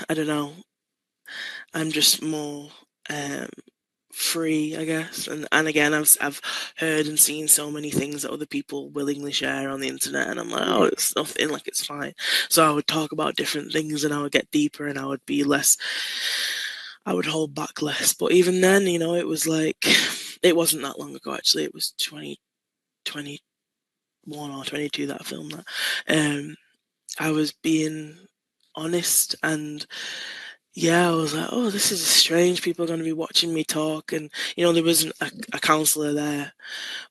I don't know. I'm just more um, free, I guess. And again, I've heard and seen so many things that other people willingly share on the internet, and I'm like, oh, Yeah. it's nothing. Like, it's fine. So I would talk about different things, and I would get deeper, and I would be less. I would hold back less. But even then, it was like it wasn't that long ago. Actually, it was 2021 or 22 that I filmed that. I was being honest, and yeah, I was like, oh, this is strange. People are going to be watching me talk, and there wasn't a counselor there,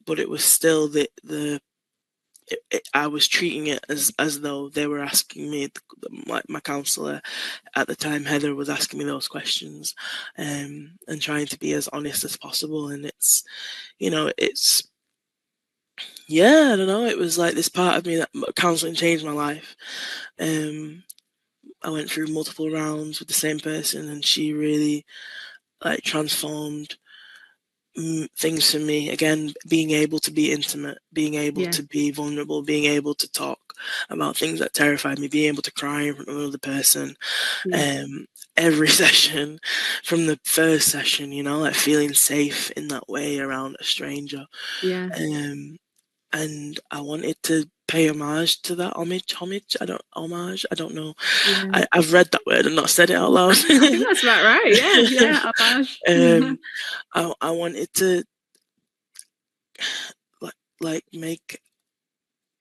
but it was still I was treating it as though they were asking me. My counselor at the time, Heather, was asking me those questions, and trying to be as honest as possible. And it's yeah, I don't know. It was like this part of me that counseling changed my life. Um, I went through multiple rounds with the same person, and she really like transformed things for me. Again, being able to be intimate, being able Yeah. to be vulnerable, being able to talk about things that terrified me, being able to cry in front of another person. Yeah. Um, every session, from the first session, like feeling safe in that way around a stranger. Yeah. Um, and I wanted to pay homage to that. Homage. I don't know. Yeah. I've read that word and not said it out loud. I think that's about right. Yeah. Yeah. Homage. um, I wanted to make.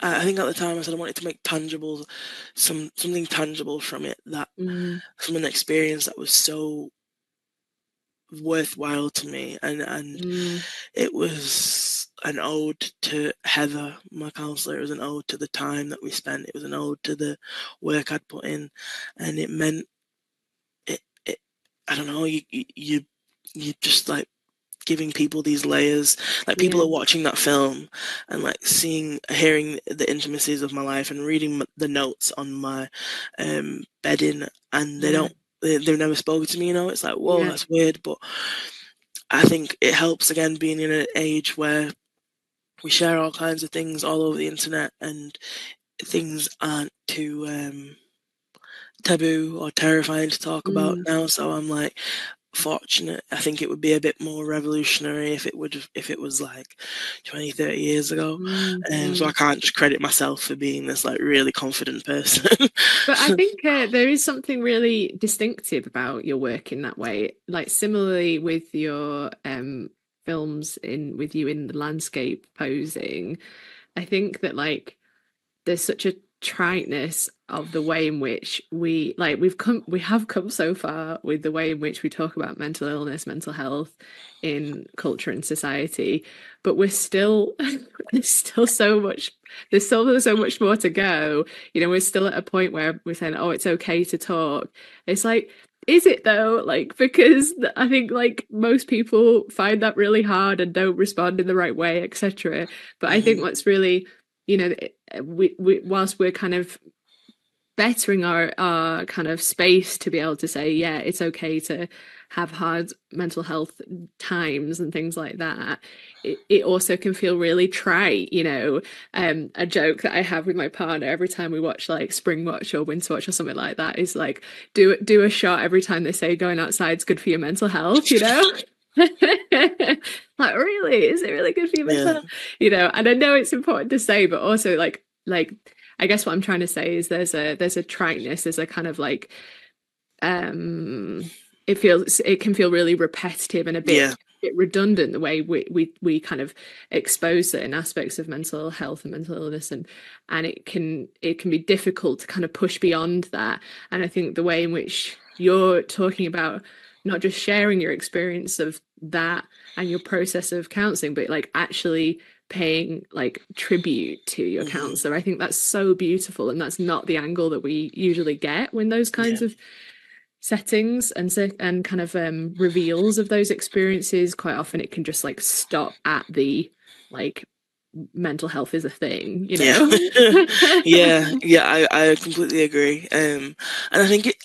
I think at the time I said I wanted to make tangible, something tangible from it, that Mm, from an experience that was so worthwhile to me, and mm, it was an ode to Heather, my counselor. It was an ode to the time that we spent. It was an ode to the work I'd put in, and it meant it. I don't know. You just like giving people these layers. Like, people yeah. are watching that film and like hearing the intimacies of my life and reading the notes on my bedding, and Yeah. they've never spoken to me. It's like, whoa, Yeah. that's weird. But I think it helps, again, being in an age where we share all kinds of things all over the internet, and things aren't too taboo or terrifying to talk about Mm, now. So I'm like fortunate. I think it would be a bit more revolutionary if it was like 20, 30 years ago. mm, So I mm. can't just credit myself for being this like really confident person. But I think there is something really distinctive about your work in that way. Like similarly with your films in with you in the landscape posing, I think that like there's such a triteness of the way in which we have come so far with the way in which we talk about mental illness, mental health in culture and society, but we're still there's still so much so much more to go. We're still at a point where we're saying, oh, it's okay to talk. It's like, is it though? Like, because I think like most people find that really hard and don't respond in the right way, etc. But I think Hmm. what's really, we whilst we're kind of bettering our kind of space to be able to say, yeah, it's okay to have hard mental health times and things like that. It also can feel really trite, a joke that I have with my partner every time we watch like Spring Watch or Winter Watch or something like that is like, do a shot every time they say going outside's good for your mental health. Like, really, is it really good for your mental Yeah. health? And I know it's important to say, but also like I guess what I'm trying to say is there's a triteness, there's a kind of like um it can feel really repetitive and a Yeah. bit redundant the way we kind of expose certain aspects of mental health and mental illness, and it can be difficult to kind of push beyond that. And I think the way in which you're talking about not just sharing your experience of that and your process of counseling, but like actually paying like tribute to your Hmm. counselor. I think that's so beautiful, and that's not the angle that we usually get when those Yeah. kinds of settings and kind of reveals of those experiences. Quite often it can just like stop at the like mental health is a thing, you Yeah. know. Yeah. I completely agree. And I think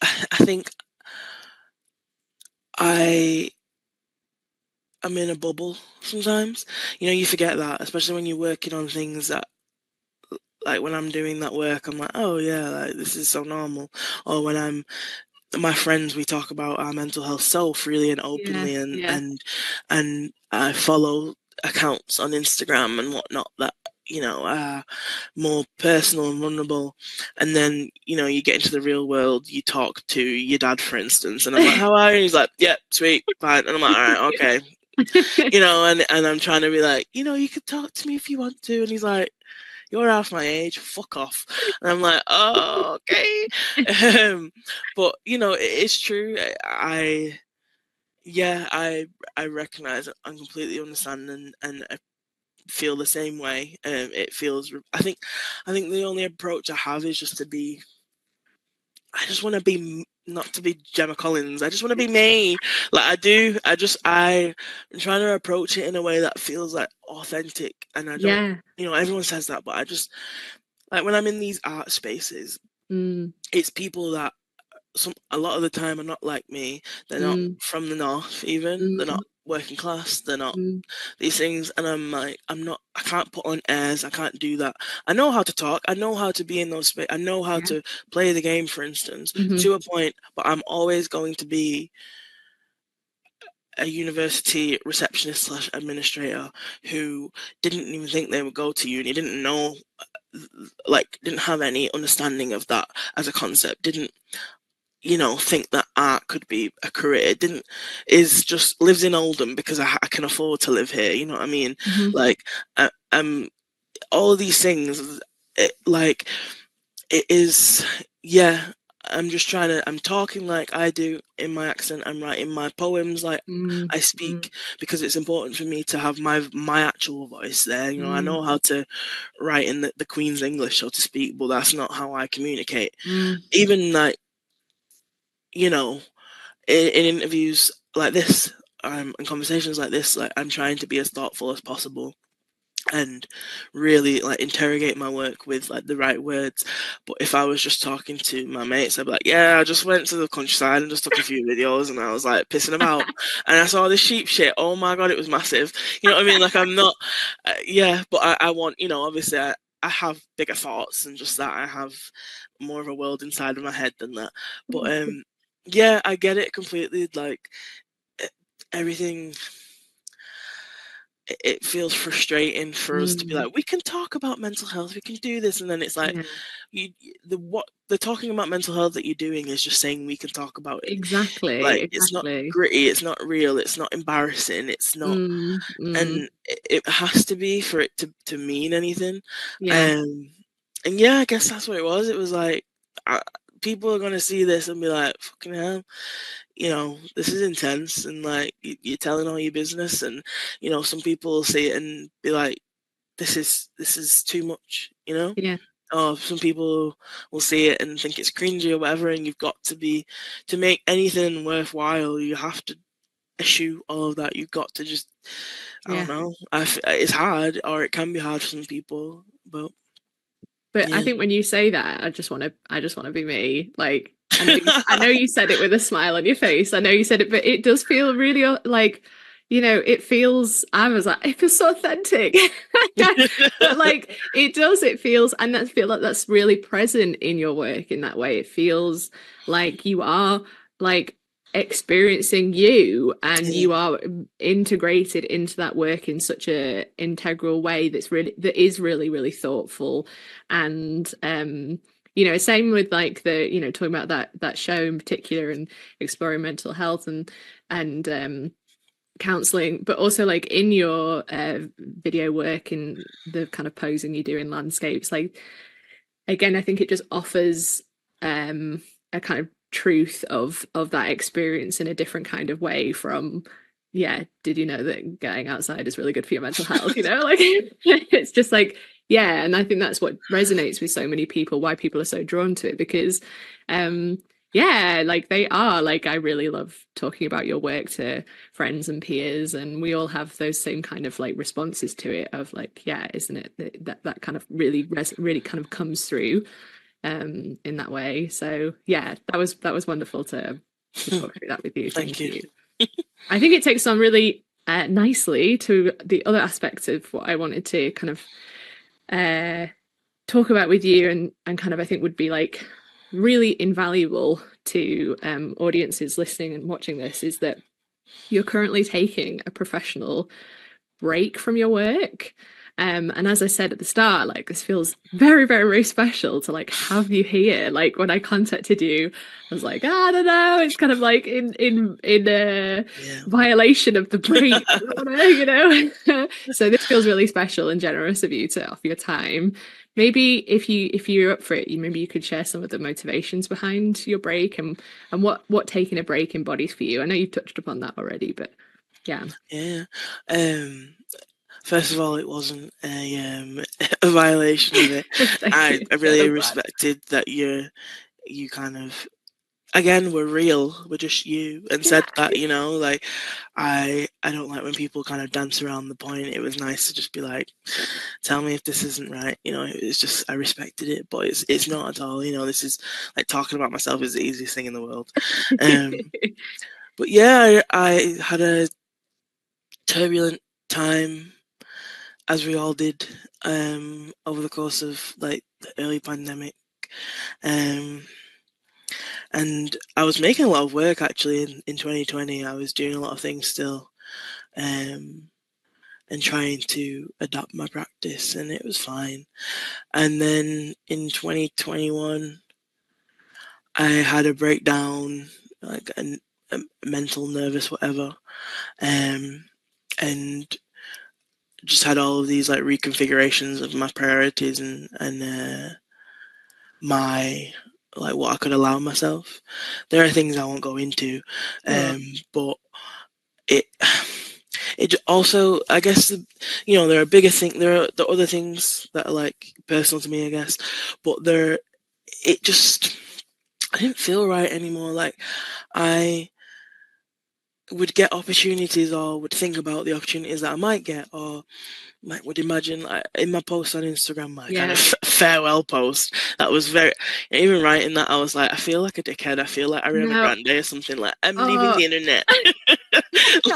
I am in a bubble sometimes. You forget that, especially when you're working on things that, like, when I'm doing that work, I'm like, oh yeah, like this is so normal. Or when I'm my friends, we talk about our mental health so freely and Yeah, openly, and yeah. and I follow accounts on Instagram and whatnot that are more personal and vulnerable. And then you get into the real world, you talk to your dad, for instance, and I'm like, how are you? He's like, yeah, sweet, fine. And I'm like, all right, okay. And I'm trying to be like, you could talk to me if you want to. And he's like, you're half my age, fuck off. And I'm like, oh, okay. But you know, it's true. Yeah, I recognize it. I completely understand, and I feel the same way. It feels. I think the only approach I have is just to be. I just want to be not to be Gemma Collins. I just want to be me. Like I do. I'm trying to approach it in a way that feels like authentic, and I don't. Yeah. You know, everyone says that, but I just like when I'm in these art spaces, Mm, it's people that a lot of the time are not like me. They're not mm, from the north even. They're not mm, working class. They're not mm. these things, and I'm like, I can't put on airs. I can't do that. I know how to talk. I know how to be in those spaces. I know how Yeah. to play the game, for instance, Hmm. to a point, but I'm always going to be a university receptionist slash administrator who didn't even think they would go to uni, didn't know, like, didn't have any understanding of that as a concept, didn't think that art could be a career. Didn't is just lives in Oldham because I can afford to live here. You know what I mean? Hmm. Like, all of these things. Like, it is. Yeah, I'm just trying to. I'm talking like I do in my accent. I'm writing my poems like Mm, I mm, speak because it's important for me to have my actual voice there. You know, I mm, know how to write in the Queen's English, so to speak, but that's not how I communicate. mm. Even like, you know, in interviews like this, and conversations like this, like I'm trying to be as thoughtful as possible and really like interrogate my work with like the right words. But if I was just talking to my mates, I'd be like, yeah, I just went to the countryside and just took a few videos and I was like pissing about and I saw this sheep shit. Oh my god, it was massive. You know what I mean? Like I'm not, yeah, but I want, obviously I have bigger thoughts than just that. I have more of a world inside of my head than that. But yeah, I get it completely. Like, e- everything, it feels frustrating for us to be Mm. like, we can talk about mental health, we can do this, and then it's like, Yeah, what the talking about mental health that you're doing is just saying we can talk about it. exactly, Like, it's not exactly. gritty, it's not real, it's not embarrassing, it's not, Mm, mm. and it has to be for it to mean anything. Yeah, Um, and yeah, I guess that's what it was. It was like, I, people are gonna see this and be like, fucking hell, this is intense, and like you're telling all your business, and some people will see it and be like, this is too much, yeah, or some people will see it and think it's cringy or whatever, and you've got to make anything worthwhile, you have to eschew all of that. You've got to just, I don't yeah. know, it's hard, or it can be hard for some people, but But I yeah. think when you say that, I just want to be me. Like, I know you said it with a smile on your face. I know you said it, but it does feel really like, it feels. I was like, it feels so authentic. But like, it does. It feels, and that feel like that's really present in your work in that way. It feels like you are like experiencing you and Yeah, you are integrated into that work in such a integral way that is really really thoughtful and same with like the talking about that show in particular and exploring mental health and counseling, but also like in your video work and the kind of posing you do in landscapes, like again I think it just offers a kind of truth of that experience in a different kind of way from did you know that going outside is really good for your mental health, like it's just like and I think that's what resonates with so many people, why people are so drawn to it, because um like they are like, I really love talking about your work to friends and peers, and we all have those same kind of like responses to it of like, isn't it that kind of really kind of comes through in that way. So that was wonderful to talk through that with you. thank Thank you. you. I think it takes on really nicely to the other aspects of what I wanted to kind of uh talk about with you, and kind of I think would be like really invaluable to audiences listening and watching this, is that you're currently taking a professional break from your work. And as I said at the start, like this feels very, very, very special to like have you here. Like when I contacted you, I was like, I don't know, it's kind of like in a Yeah. violation of the break, so this feels really special and generous of you to offer your time. Maybe if you're up for it, maybe you could share some of the motivations behind your break and what taking a break embodies for you. I know you've touched upon that already, but yeah. Yeah. Um, First of all, it wasn't a violation of it. Thank you. I Good, really I'm glad. respected that you kind of again were real, were just you, and Yeah. said that, you know, like I don't like when people kind of dance around the point. It was nice to just be like, tell me if this isn't right. You know, it's just I respected it, but it's not at all. You know, this is like talking about myself is the easiest thing in the world. Um, but yeah, I had a turbulent time as we all did over the course of like the early pandemic. Um, and I was making a lot of work actually in 2020. I was doing a lot of things still um, and trying to adapt my practice, and it was fine. And then in 2021, I had a breakdown, like a mental, nervous, whatever, um, and just had all of these like reconfigurations of my priorities and my like what I could allow myself. There are things I won't go into, Sure. but it it also I guess you know there are bigger things. There are the other things that are like personal to me, I guess, but there it just I didn't feel right anymore. Like I would get opportunities or would think about the opportunities that I might get or like would imagine like, in my post on Instagram, my kind of Yeah. farewell post. That was very even writing that I was like, I feel like a dickhead. I feel like Ariana No. Grande or something like I'm leaving Oh. the internet.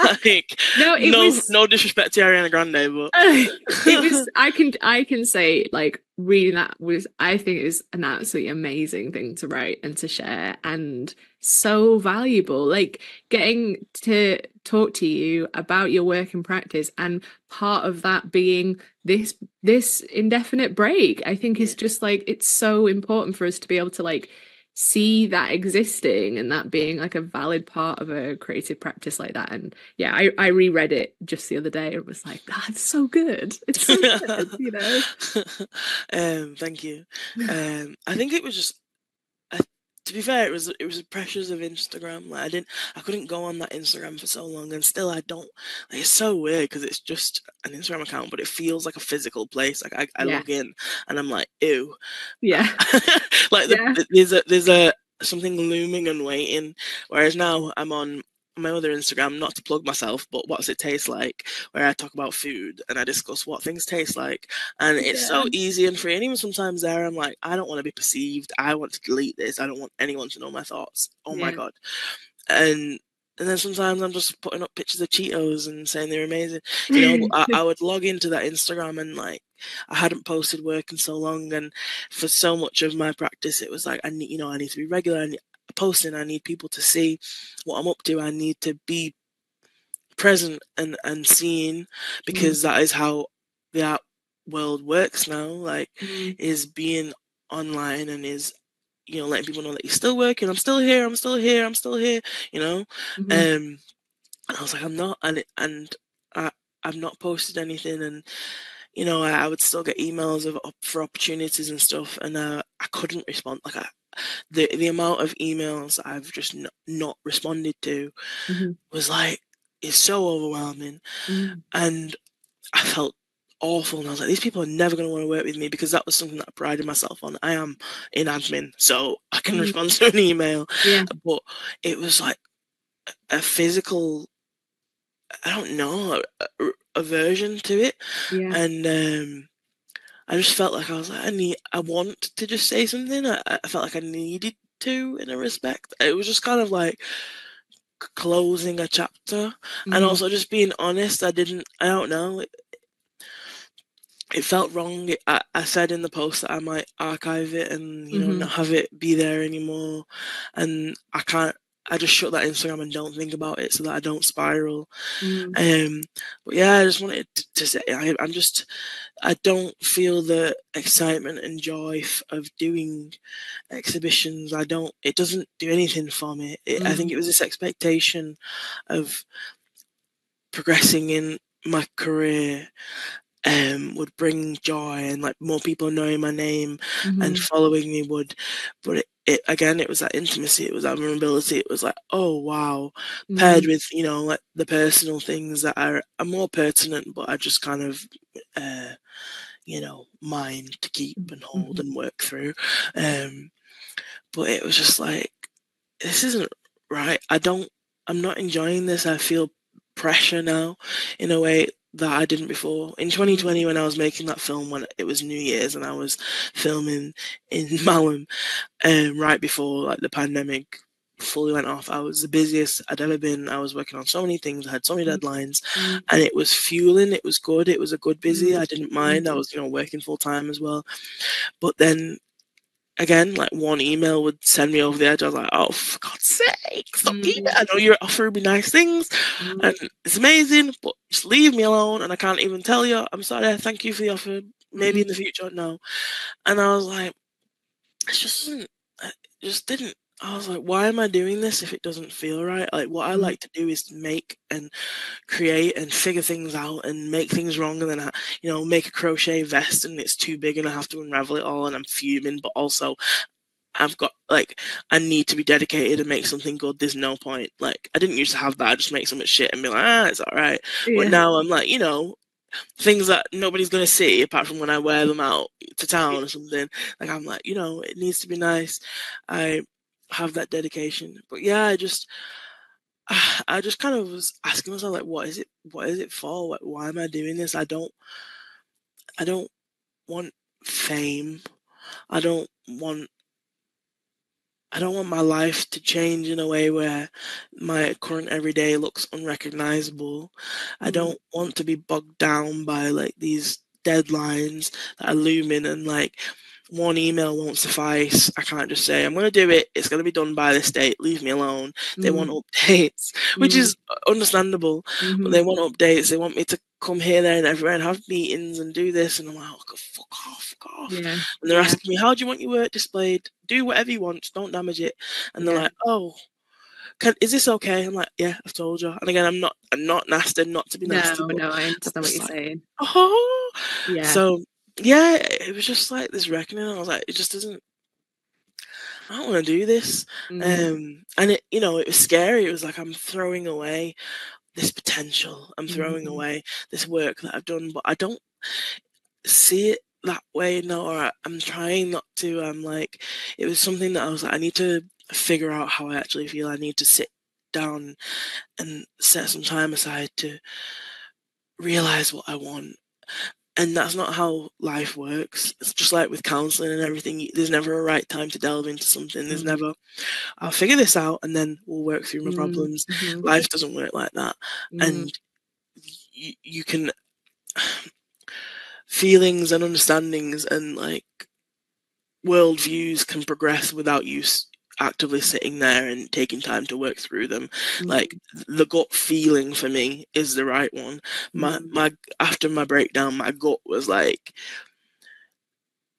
Like No, it was no disrespect to Ariana Grande, it was but I can say like reading that was I think is an absolutely amazing thing to write and to share and so valuable. Like getting to talk to you about your work and practice and part of that being this indefinite break, I think is yeah, just like it's so important for us to be able to like see that existing and that being like a valid part of a creative practice like that. And yeah, I reread it just the other day and was like, God, it's so good. It's so good, you know? thank you. I think it was just I, to be fair, it was the pressures of Instagram. Like I couldn't go on that Instagram for so long, and still I don't. Like, it's so weird because it's just an Instagram account, but it feels like a physical place. Like I Yeah. log in and I'm like, ew. Yeah. Like Yeah. there's a something looming and waiting. Whereas now I'm on my other Instagram, not to plug myself, but what's it taste like, where I talk about food and I discuss what things taste like. And it's Yeah. so easy and free. And even sometimes there I'm like, I don't want to be perceived. I want to delete this. I don't want anyone to know my thoughts. Oh my Yeah. God. And and then sometimes I'm just putting up pictures of Cheetos and saying they're amazing. You know, I would log into that Instagram and like I hadn't posted work in so long, and for so much of my practice, it was like I need to be regular. I need posting. I need people to see what I'm up to. I need to be present and seen Mm, because that is how the art world works now. Like, mm, is being online and is letting people know that you're still working. I'm still here. I'm still here. I'm still here. You know, mhm, and I was like, I'm not, and I I've not posted anything, and I would still get emails for opportunities and stuff, and I couldn't respond. Like the amount of emails I've just not responded to mhm, was like is so overwhelming, mm, and I felt awful, and I was like, these people are never going to want to work with me because that was something that I prided myself on. I am in admin, so I can mm. respond to an email, Yeah. but it was like a physical, I don't know, aversion to it, Yeah. and I just felt like I was like, I want to just say something. I felt like I needed to, in a respect. It was just kind of like closing a chapter, and Mhm, also just being honest. I don't know. It felt wrong. I said in the post that I might archive it and mhm, not have it be there anymore, and I can't. I just shut that Instagram and don't think about it so that I don't spiral. mm, Um, but yeah, I just wanted to say I don't feel the excitement and joy of doing exhibitions. I don't. It doesn't do anything for me. I think mm, it was this expectation of progressing in my career would bring joy, and like more people knowing my name and Mhm. following me would. But it again, it was that intimacy, it was that vulnerability. It was like, oh wow, paired Mm. with like the personal things that are more pertinent, but I just kind of uh, mind to keep and hold Mhm. and work through. Um, but it was just like, this isn't right. I'm not enjoying this. I feel pressure now in a way that I didn't before. In Mm. 2020, when I was making that film, when it was New Year's and I was filming in Malham, right before like the pandemic fully went off, I was the busiest I'd ever been. I was working on so many things, I had so many deadlines, Mm. and it was fueling. It was good. It was a good busy. Mm. I didn't Mm. mind. I was, working full time as well. But then again, like one email would send me over the edge. I was like, oh, for God's sake, stop Mm. emailing. I know you're offering me nice things Mm. and it's amazing, but just leave me alone. And I can't even tell you, I'm sorry, thank you for the offer. Maybe Mm. in the future, no. And I was like, it just doesn't, it just didn't. I was like, why am I doing this if it doesn't feel right? Like, what I Mm. like to do is make and create and figure things out and make things wrong, and then make a crochet vest and it's too big and I have to unravel it all and I'm fuming, but also I've got like I need to be dedicated and make something good. There's no point. Like I didn't used to have that. I just make so much shit and be like, it's all right. But Yeah. now I'm like, things that nobody's gonna see apart from when I wear them out to town or something. Like I'm like, it needs to be nice. I have that dedication. But yeah, I just kind of was asking myself like, what is it? What is it for? Why am I doing this? I don't want fame. I don't want I don't want my life to change in a way where my current everyday looks unrecognizable. I Mm. don't want to be bogged down by like these deadlines that are looming, and like one email won't suffice. I can't just say, I'm going to do it. It's going to be done by this date. Leave me alone. They want Mm. updates, which Mm. is understandable, but Mhm. they want updates. They want me to come here, there, and everywhere and have meetings and do this. And I'm like, oh, fuck off, fuck off. Yeah. And they're Yeah. asking me, how do you want your work displayed? Do whatever you want, just don't damage it. And they're Yeah. like, oh, is this okay? I'm like, yeah, I've told you. And again, I'm not nasty, not to be No, nasty, but no, I I'm understand what just you're like, saying. oh. Yeah. So yeah, it was just like this reckoning. I was like, it just doesn't. I don't want to do this. Mm. And it was scary. It was like I'm throwing away this potential. I'm throwing Mhm. away this work that I've done, but I don't see it that way. No, or I'm trying not to. I'm like, it was something that I was like, I need to figure out how I actually feel. I need to sit down and set some time aside to realize what I want. And that's not how life works. It's just like with counseling and everything. There's never a right time to delve into something. There's Mm. never, I'll figure this out and then we'll work through my Mm. problems. Mhm. Life doesn't work like that. Mm. And you can, feelings and understandings and like worldviews can progress without you actively sitting there and taking time to work through them. Like Mm. the gut feeling for me is the right one. Mm. My After my breakdown, my gut was like,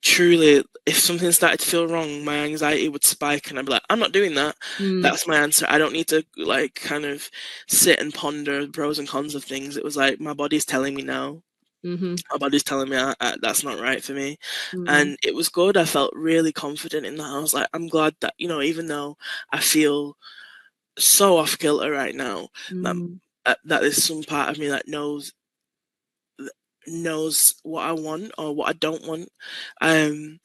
truly, if something started to feel wrong, my anxiety would spike and I'd be like, I'm not doing that. Mm. That's my answer. I don't need to like kind of sit and ponder the pros and cons of things. It was like my body's telling me no. Mhm. My body's telling me that's not right for me. Mm. And it was good. I felt really confident in that. I was like, I'm glad that, even though I feel so off kilter right now, that Mm. that there's some part of me that knows what I want or what I don't want. Um,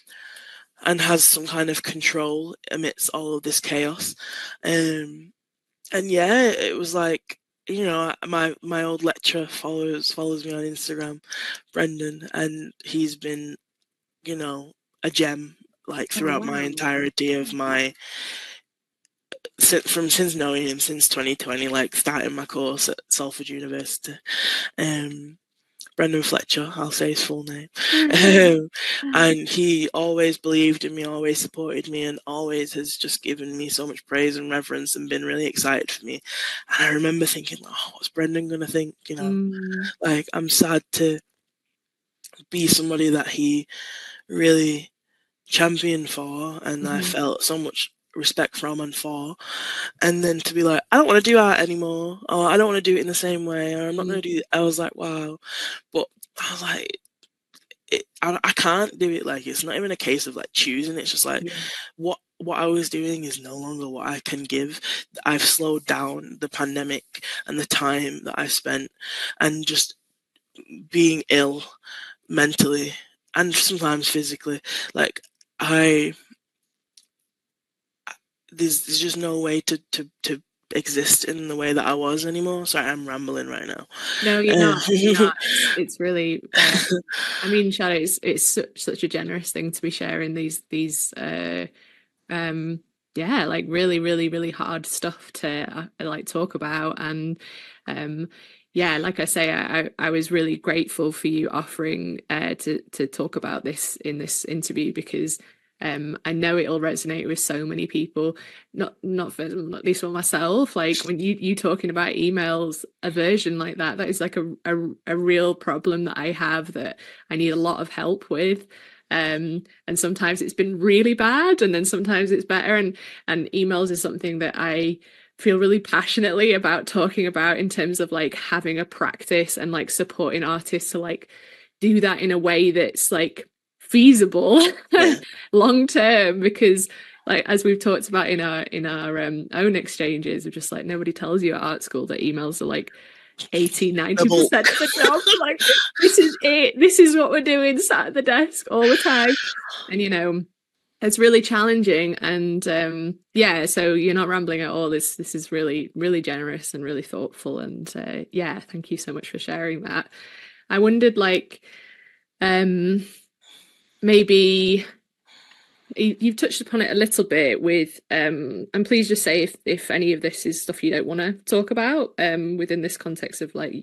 and has some kind of control amidst all of this chaos. Um, and yeah, it was like, my old lecturer follows me on Instagram, Brendan, and he's been, a gem like Oh throughout my wow. entirety of my since knowing him since 2020, like starting my course at Salford University. Um, Brendan Fletcher, I'll say his full name. Um, and he always believed in me, always supported me, and always has just given me so much praise and reverence and been really excited for me. And I remember thinking, oh, what's Brendan going to think? Mm. Like, I'm sad to be somebody that he really championed for, and I Mhm. felt so much respect from and for. And then to be like, I don't want to do art anymore, or I don't want to do it in the same way, or I'm not going Mm. to do it. I was like, wow. But I was like, I can't do it. Like, it's not even a case of like choosing. It's just like Yeah. what I was doing is no longer what I can give. I've slowed down the pandemic and the time that I spent, and just being ill mentally and sometimes physically. Like, I there's just no way to exist in the way that I was anymore. Sorry, I'm rambling right now. No, you're not. You're not. It's really. I mean, Sade, it's such a generous thing to be sharing these um yeah, like really hard stuff to like talk about. And um yeah, like I say, I was really grateful for you offering to talk about this in this interview, because I know it'll resonate with so many people, not for at least for myself. Like when you talking about emails, a version like that is like a real problem that I have, that I need a lot of help with. And sometimes it's been really bad, and then sometimes it's better. And emails is something that I feel really passionately about talking about, in terms of like having a practice and like supporting artists to like do that in a way that's like feasible Yeah, long term. Because like, as we've talked about in our own exchanges, of just like, nobody tells you at art school that emails are like 80 90 double. percent of the job. Like, this is it, this is what we're doing, sat at the desk all the time. And it's really challenging. And yeah, so you're not rambling at all. This is really generous and really thoughtful. And yeah, thank you so much for sharing that. I wondered, like, um maybe you've touched upon it a little bit with and please just say if any of this is stuff you don't want to talk about within this context of like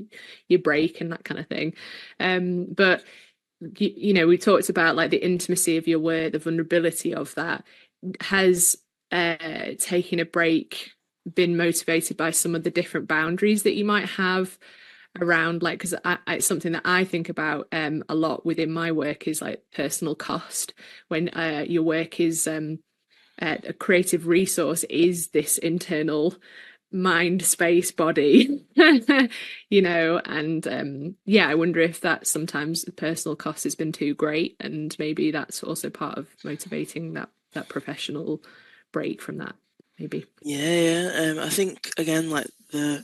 your break and that kind of thing. But we talked about like the intimacy of your work, the vulnerability of that. Has taking a break been motivated by some of the different boundaries that you might have around, like, because it's something that I think about a lot within my work, is like personal cost. When your work is a creative resource, is this internal mind, space, body, and yeah, I wonder if that sometimes the personal cost has been too great, and maybe that's also part of motivating that professional break from that, maybe. Yeah. I think again, like the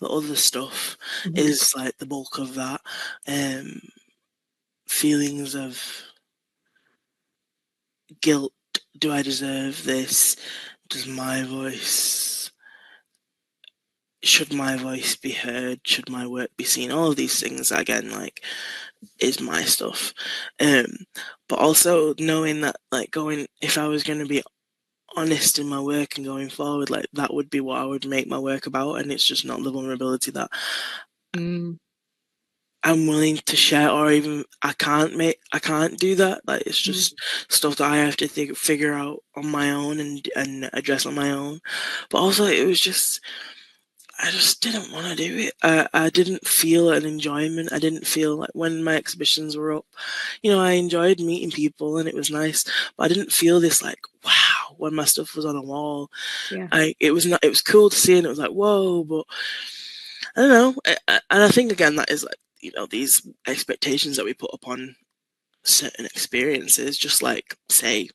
other stuff Mhm. is like the bulk of that. Um, Feelings of guilt. Do I deserve this? Does my voice should my voice be heard? Should my work be seen? All of these things again, like, is my stuff. Um, but also knowing that, like, going if I was going to be honest in my work and going forward, like, that would be what I would make my work about, and it's just not the vulnerability that Mm, I'm willing to share, or even I can't do that. Like, it's mm, just stuff that I have to figure out on my own and address on my own. But also, it was just I just didn't want to do it. I didn't feel an enjoyment. I didn't feel like when my exhibitions were up, I enjoyed meeting people and it was nice, but I didn't feel this like wow when my stuff was on a wall. yeah. It was not. It was cool to see and it was like whoa, but I don't know. And I think again that is like these expectations that we put upon certain experiences. Just like say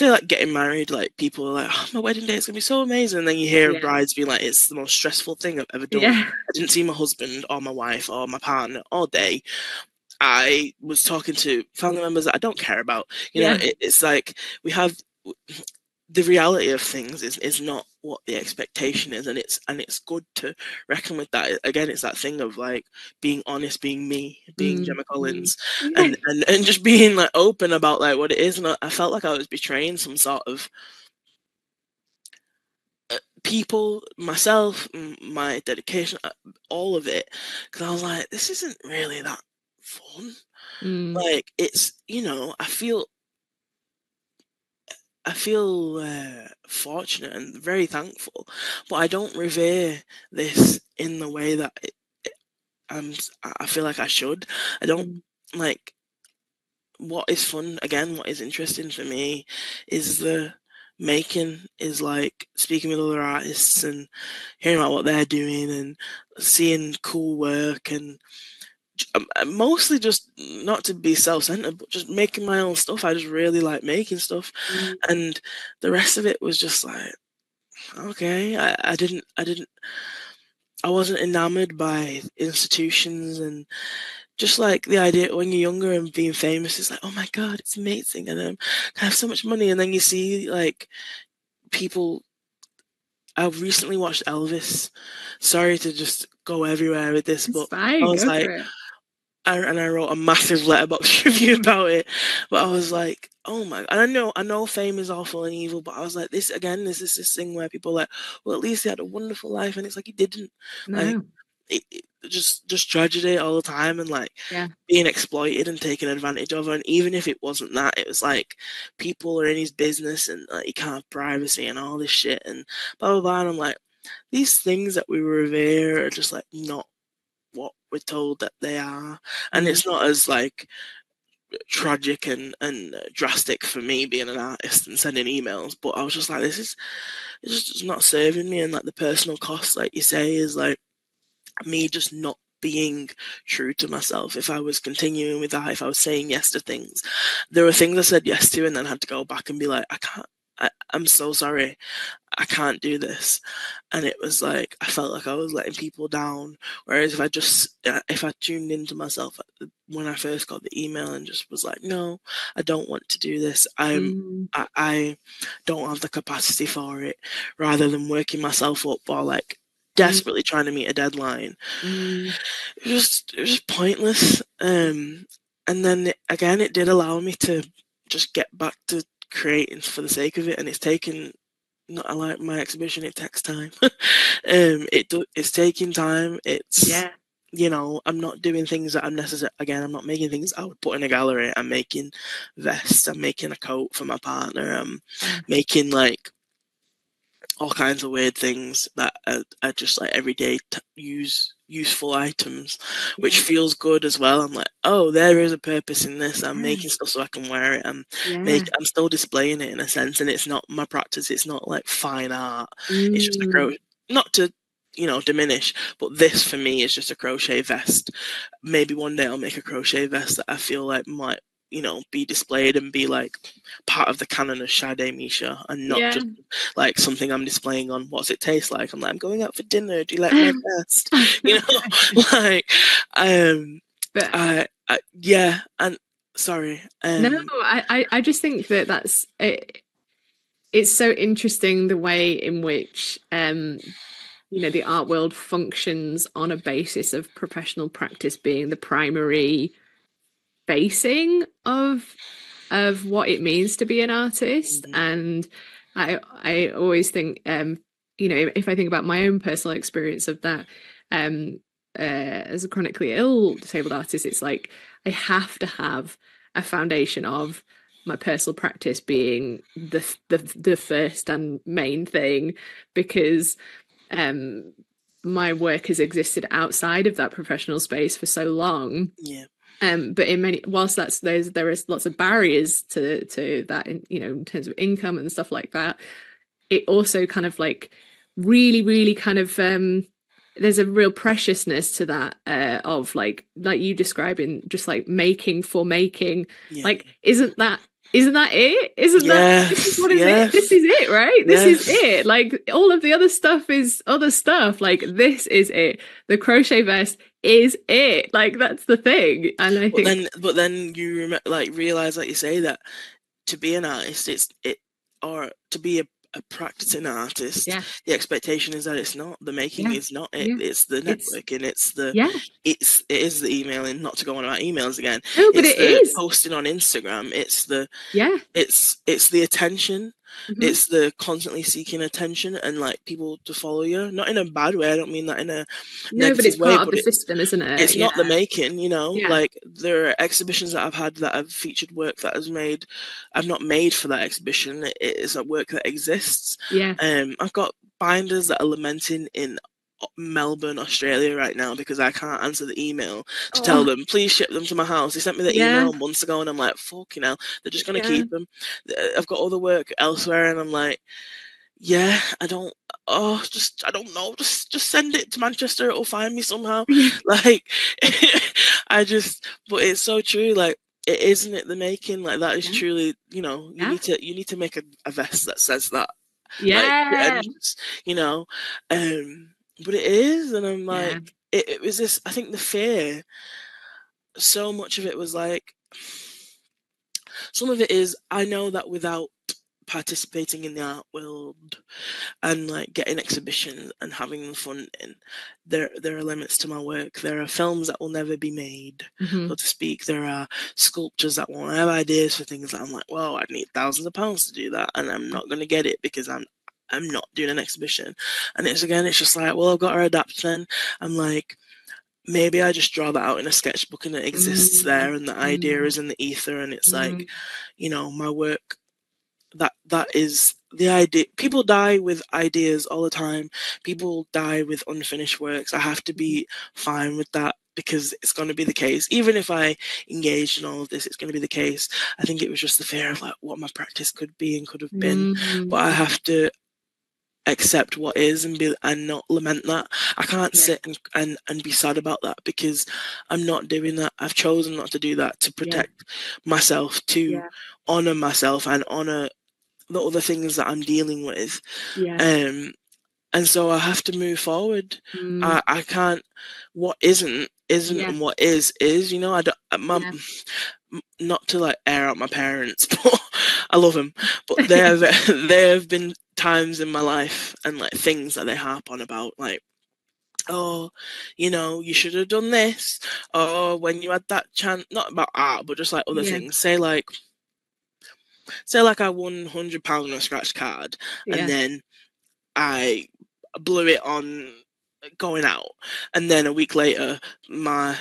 like getting married, like people are like, oh, my wedding day is gonna be so amazing, and then you hear Yeah. brides being like, it's the most stressful thing I've ever done. Yeah. I didn't see my husband or my wife or my partner all day. I was talking to family members that I don't care about. Yeah. It's like we have the reality of things is not what the expectation is, and it's good to reckon with that. Again, it's that thing of like being honest, being me, being Mm, Gemma mm. Collins, Yeah. and just being like open about like what it is. And I felt like I was betraying some sort of people, myself, my dedication, all of it, because I was like, this isn't really that fun. Mm, Like, it's I feel fortunate and very thankful, but I don't revere this in the way that I'm. I feel like I should. I don't mm, like what is fun. Again, what is interesting for me is the making. Is like speaking with other artists and hearing about what they're doing and seeing cool work and mostly just not to be self-centered, but just making my own stuff. I just really like making stuff, Mm. and the rest of it was just like, okay, I wasn't enamored by institutions, and just like the idea when you're younger and being famous is like, oh my god, it's amazing, and I have so much money, and then you see like people. I recently watched Elvis. Sorry to just go everywhere with this, It's but I fine, was go for like, it. I wrote a massive letterbox review about it, but I was like, oh my, and I know fame is awful and evil, but I was like, this again, this is this thing where people are like, well, at least he had a wonderful life, and it's like he didn't, like, No. just tragedy all the time, and like Yeah. being exploited and taken advantage of, and even if it wasn't that, it was like people are in his business and like he can't have privacy and all this shit and blah blah blah, and I'm like, these things that we revere are just like not what we're told that they are, and Mm. it's not as like tragic and drastic for me being an artist and sending emails, but I was just like, this is, it's just not serving me, and like the personal cost, like you say, is like me just not being true to myself. If I was continuing with that, if I was saying yes to things, there were things I said yes to and then had to go back and be like, I can't, I'm so sorry, I can't do this. And it was like, I felt like I was letting people down. Whereas if I tuned into myself when I first got the email and just was like, no, I don't want to do this. Mm. I don't have the capacity for it, rather than working myself up or like Mm. desperately trying to meet a deadline. Mm. It was just pointless. And then again, it did allow me to just get back to creating for the sake of it, and it's taken. Not I like my exhibition. It takes time. It's taking time. It's, Yeah. I'm not doing things that I'm necessary. Again, I'm not making things I would put in a gallery. I'm making vests. I'm making a coat for my partner. I'm Yeah. making like all kinds of weird things that are just like everyday useful items, which Yeah. feels good as well. I'm like, oh, there is a purpose in this. I'm Yeah. making stuff so I can wear it. Yeah. I'm still displaying it in a sense, and it's not my practice. It's not like fine art. It's just a Mm. not to diminish, but this for me is just a crochet vest. Maybe one day I'll make a crochet vest that I feel like might be displayed and be like part of the canon of Sade Mica, and not Yeah. just like something I'm displaying on what's it taste like. I'm like, I'm going out for dinner. Do you like my vest? Like, But yeah. And sorry, no, I just think that that's it. It's so interesting the way in which the art world functions on a basis of professional practice being the primary basing of what it means to be an artist. Mhm. And I always think if I think about my own personal experience of that, as a chronically ill disabled artist, it's like I have to have a foundation of my personal practice being the first and main thing, because um my work has existed outside of that professional space for so long. Yeah, But in many, whilst there is lots of barriers to that, in terms of income and stuff like that, it also kind of like really, really kind of there's a real preciousness to that, of like you describing just like making for making. yeah, Like, isn't that it? Isn't that this is yes, what is it? This yes, is it, right? This is yes. it. Like, all of the other stuff is other stuff. Like, this is it. The crochet vest is it. Like, that's the thing. And I But think, then you like realize, like you say, that to be an artist, or to be a practicing artist, yeah, the expectation is that it's not the making, yeah, is not it. yeah. It's the It's networking. yeah. It is the emailing. Not to go on about emails again. No, but It's it the is. posting on Instagram. Yeah. It's the attention. Hmm. It's the constantly seeking attention and like people to follow you. Not in a bad way. I don't mean that in a No, but negative it's way, part of but the system, isn't it? it's not the Yeah. making, Yeah. like there are exhibitions that I've had that have featured work that has made, I've not made for that exhibition. It is a work that exists. Yeah. I've got binders that are lamenting in Melbourne, Australia right now because I can't answer the email to tell Oh, them, please ship them to my house. They sent me the yeah. email months ago and I'm like, fucking hell, they're just going to Yeah. keep them. I've got other work elsewhere and I'm like, yeah, I don't. Oh, just I don't know. Just send it to Manchester. It'll find me somehow. Yeah. Like, but it's so true. Like, it isn't it the making. Like, that is Yeah. truly, Yeah. you need to make a vest that says that. Like, Yeah. and you know, but it is, and I'm Yeah. like, it was this. I think the fear. So much of it was like, some of it is, I know that without participating in the art world and like getting exhibitions and having them fun in, there are limits to my work. There are films that will never be made, Hmm. so to speak. There are sculptures that won't have ideas for things that I'm like, whoa, I'd need thousands of pounds to do that, and I'm not going to get it because I'm not doing an exhibition. And it's just like, well, I've got to adapt then. I'm like, maybe I just draw that out in a sketchbook and it exists Mm, there, and the idea mm, is in the ether, and it's like, mm. my work, that is the idea. People die with ideas all the time. People die with unfinished works. I have to be fine with that because it's going to be the case. Even if I engaged in all of this, it's going to be the case. I think it was just the fear of like what my practice could be and could have been. But Mm. I have to accept what is and not lament that. I can't Yeah. sit and be sad about that because I'm not doing that. I've chosen not to do that, to Yeah. protect myself, to Yeah. honor myself and honor the other things that I'm dealing with. Yeah. Um, and so I have to move forward. Mm. I can't. What isn't, Yeah. and what is. I don't. Yeah. Not to like air out my parents, but I love them. But there have been times in my life and like things that they harp on about, like, oh, you should have done this, or when you had that chance. Not about art, but just like other Yeah. things. Say like I won £100 on a scratch card, and Yeah. then I blew it on going out, and then a week later my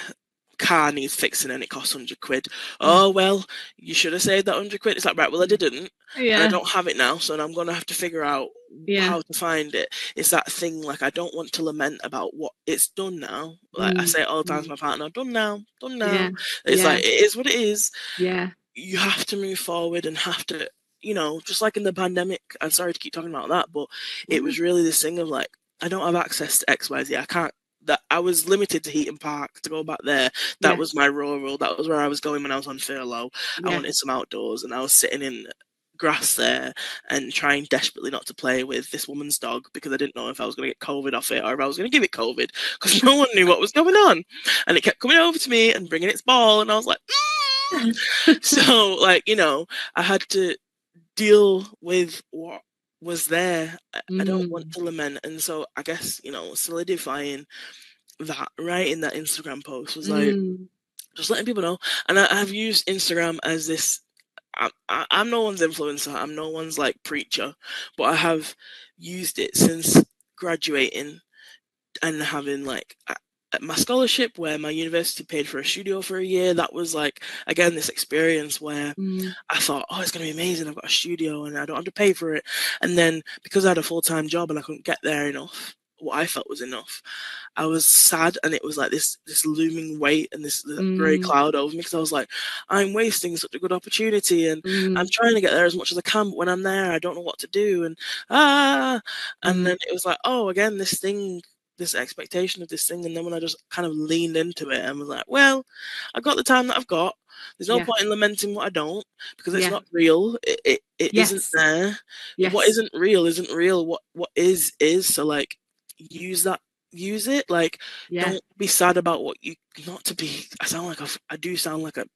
car needs fixing and it costs £100. Mm. Oh well, you should have saved that £100. It's like, right, well, I didn't, and I Yeah. don't have it now, so I'm gonna have to figure out Yeah. how to find it. It's that thing, like, I don't want to lament about what it's done now. Like I Mm. say it all the time to Mm. my partner, done now, done now. Yeah. It's Yeah. like, it is what it is. Yeah. You have to move forward and have to, just like in the pandemic. I'm sorry to keep talking about that, but it Mm. was really this thing of like, I don't have access to XYZ. I can't. That I was limited to Heaton Park. To go back there, that Yeah. was my rural. That was where I was going when I was on furlough. I Yeah. wanted some outdoors, and I was sitting in grass there and trying desperately not to play with this woman's dog because I didn't know if I was going to get COVID off it or if I was going to give it COVID because no one knew what was going on, and it kept coming over to me and bringing its ball, and I was like, so, like, I had to deal with what was there. I don't want Mm. to lament. And so I guess, solidifying that right in that Instagram post was like, Mm. just letting people know. And I've used Instagram as this. I'm no one's influencer. I'm no one's like preacher, but I have used it since graduating and having like my scholarship, where my university paid for a studio for a year. That was like, again, this experience where Mm. I thought, oh, it's going to be amazing. I've got a studio and I don't have to pay for it. And then because I had a full-time job and I couldn't get there enough, what I felt was enough, I was sad, and it was like this looming weight and this grey Mm. cloud over me, because I was like, I'm wasting such a good opportunity, and I'm Mm. trying to get there as much as I can, but when I'm there, I don't know what to do, and Mm. then it was like, oh, again, this thing, this expectation of this thing, and then when I just kind of leaned into it and was like, well, I've got the time that I've got. There's no Yeah. point in lamenting what I don't, because it's Yeah. not real. It isn't Yes. there. What Yes. isn't real isn't real. What is. So like, use that, use it. Like, Yeah. don't be sad about what you, not to be. I do sound like an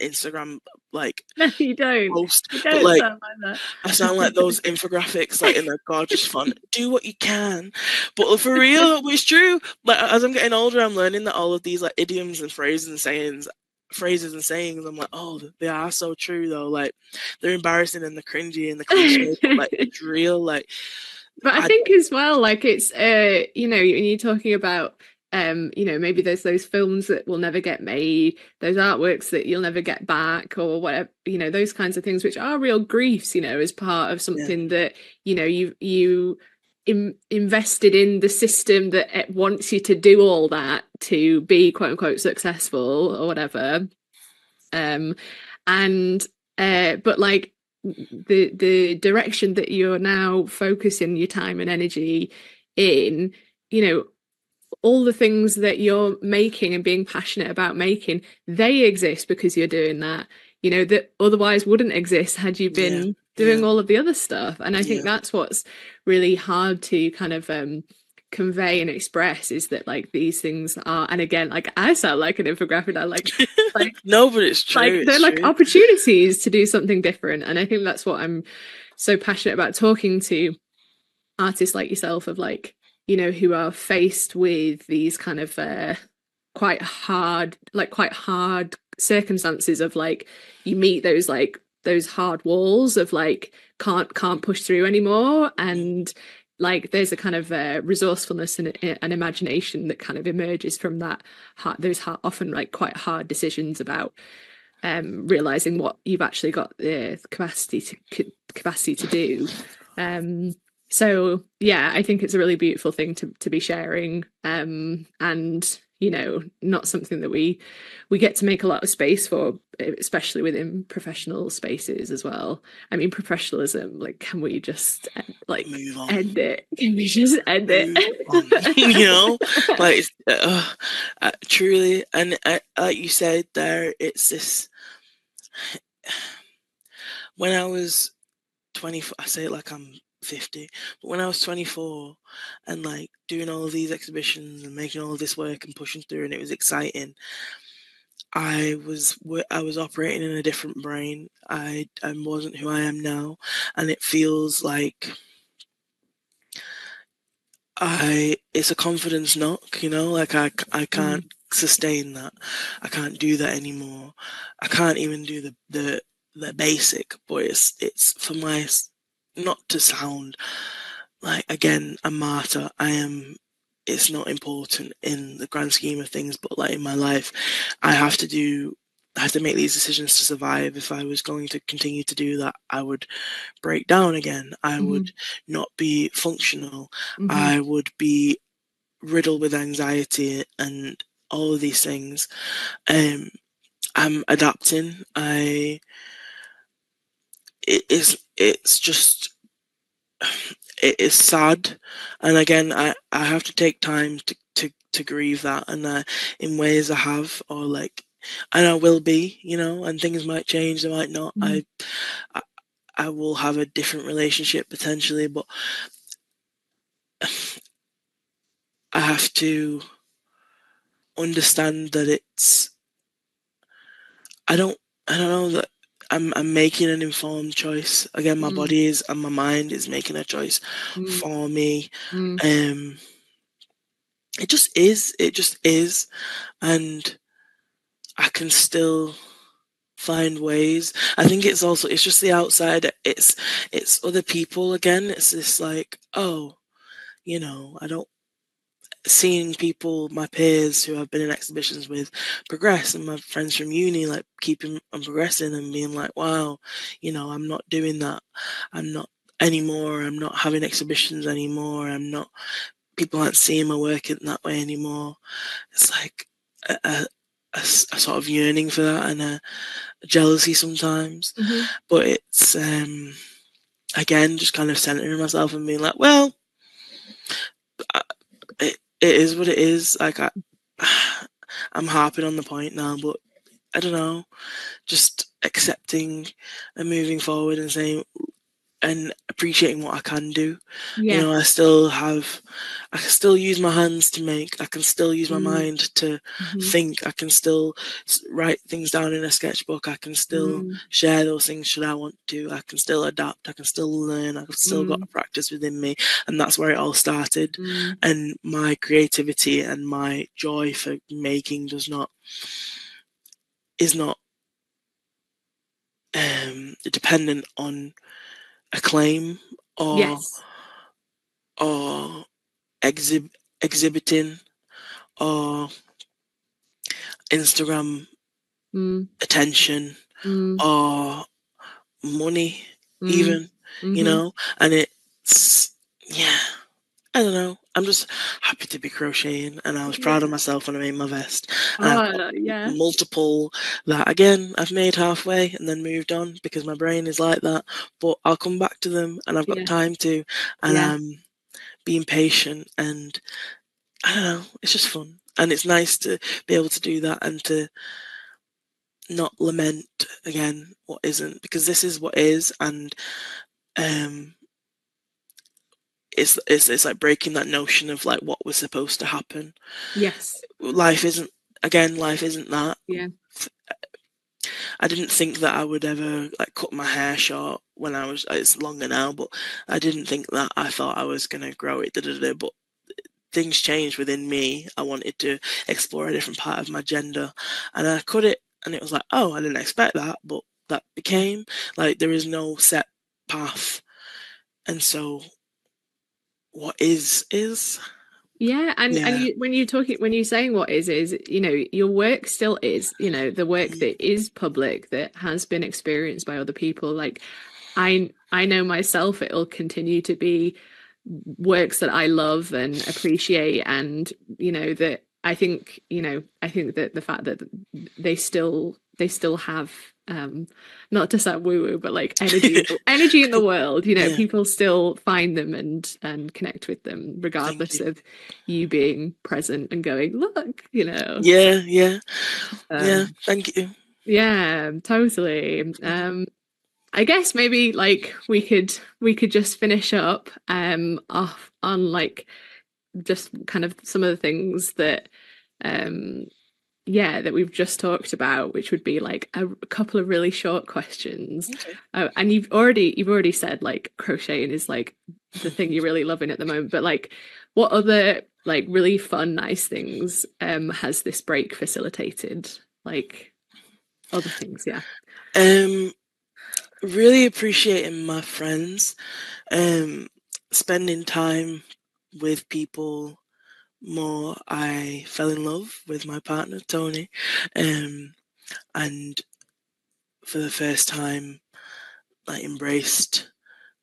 Instagram like No, you don't. post, You but don't like, sound like I sound like those infographics, like in a gorgeous that. font. Do what you can, but for real, it's true. Like, as I'm getting older, I'm learning that all of these like idioms and phrases and sayings, I'm like, oh, they are so true though. Like, they're embarrassing and they're cringy and they're cliche, but like, it's real. Like, But I I think as well, like it's when you're talking about maybe there's those films that will never get made, those artworks that you'll never get back, or whatever, those kinds of things, which are real griefs, as part of yeah, something that, you invested in the system that it wants you to do all that to be quote unquote successful or whatever. Um, and but like the direction that you're now focusing your time and energy in, you know all the things that you're making and being passionate about making, they exist because you're doing that, that otherwise wouldn't exist had you Yeah, been doing yeah, all of the other stuff. And I think yeah. that's what's really hard to kind of convey and express, is that like these things are, and again, like I sound like an infographic. I like No, but it's true. they're It's like true. opportunities to do something different. And I think that's what I'm so passionate about, talking to artists like yourself, of like, who are faced with these kind of quite hard circumstances of like, you meet those hard walls of like, can't push through anymore. And like there's a kind of resourcefulness and an imagination that kind of emerges from that those often like quite hard decisions about realizing what you've actually got the capacity to do. Um, so yeah, I think it's a really beautiful thing to be sharing, and not something that we get to make a lot of space for, especially within professional spaces as well. I mean, professionalism, like, can we just like Move on. end it? Can we just end it? Move on. You know, like truly, and like you said there, it's this. When I was 24, I say it like I'm 50, but when I was 24 and like doing all of these exhibitions and making all of this work and pushing through, and it was exciting. I was operating in a different brain. I wasn't who I am now, and it feels like it's a confidence knock, like I can't Mm, sustain that. I can't do that anymore. I can't even do the basic, but it's for my, not to sound like, again, a martyr. It's not important in the grand scheme of things, but like in my life, I have to do I have to make these decisions to survive. If I was going to continue to do that, I would break down again. I would mhm, not be functional. mhm. I would be riddled with anxiety and all of these things. I'm adapting. It's just, it is sad, and again, I have to take time to grieve that, and in ways I have, or like, and I will be, and things might change, they might not. Mhm. I I will have a different relationship potentially, but I have to understand that I don't I don't know that I'm making an informed choice. Again, my Mm, body is and my mind is making a choice mm, for me. mm. Um, it just is, and I can still find ways. I think it's just the outside. It's other people again. It's this like, oh, I don't seeing people, my peers who I've been in exhibitions with, progress, and my friends from uni, like, keeping on progressing and being like, wow, I'm not doing that. I'm not anymore. I'm not having exhibitions anymore. People aren't seeing my work in that way anymore. It's like a sort of yearning for that, and a jealousy sometimes. Mhm. But it's, again, just kind of centering myself and being like, well, it is what it is. Like, I'm harping on the point now, but I don't know, just accepting and moving forward and saying, and appreciating what I can do. Yeah. I can still use my hands to make, I can still use my Mm, mind to mhm, think, I can still write things down in a sketchbook, I can still mm, share those things should I want to, I can still adapt, I can still learn, I've still got mm, a practice within me, and that's where it all started. mm. And my creativity and my joy for making is not dependent on acclaim or Yes. or exhibiting or Instagram Mm, attention mm, or money mm, even, mhm. and it's, yeah, I don't know. I'm just happy to be crocheting, and I was proud of Yeah. myself when I made my vest. And I've got Oh, yeah. multiple that, again, I've made halfway and then moved on because my brain is like that. But I'll come back to them, and I've got Yeah. time to, and Yeah. I'm being patient and I don't know, it's just fun. And it's nice to be able to do that and to not lament again what isn't, because this is what is. And um it's like breaking that notion of like what was supposed to happen. Yes. Life isn't, again, life isn't that. Yeah. I didn't think that I would ever like cut my hair short when I was, it's longer now, but I didn't think that. I thought I was gonna grow it, but things changed within me. I wanted to explore a different part of my gender, and I cut it, and it was like, oh, I didn't expect that, but that became like there is no set path, and so what is. Yeah, and Yeah. you when you're saying what is, you know, your work still is, you know, the work Mm, that is public that has been experienced by other people. Like I know myself it'll continue to be works that I love and appreciate, and you know that I think that the fact that they still have not to sound woo woo, but like energy in the world, you know, yeah. people still find them and connect with them Thank regardless you. of you being present and going, look, you know. Yeah. Yeah. Yeah. Um Thank you. yeah, totally. I guess maybe like we could just finish up off on like just kind of some of the things that um yeah that we've just talked about, which would be like a couple of really short questions. Okay. And you've already said like crocheting is like the thing you're really loving at the moment, but like what other like really fun nice things has this break facilitated, like other things? Yeah. Um, really appreciating my friends. Um, spending time with people more. I fell in love with my partner Tony, and for the first time, I embraced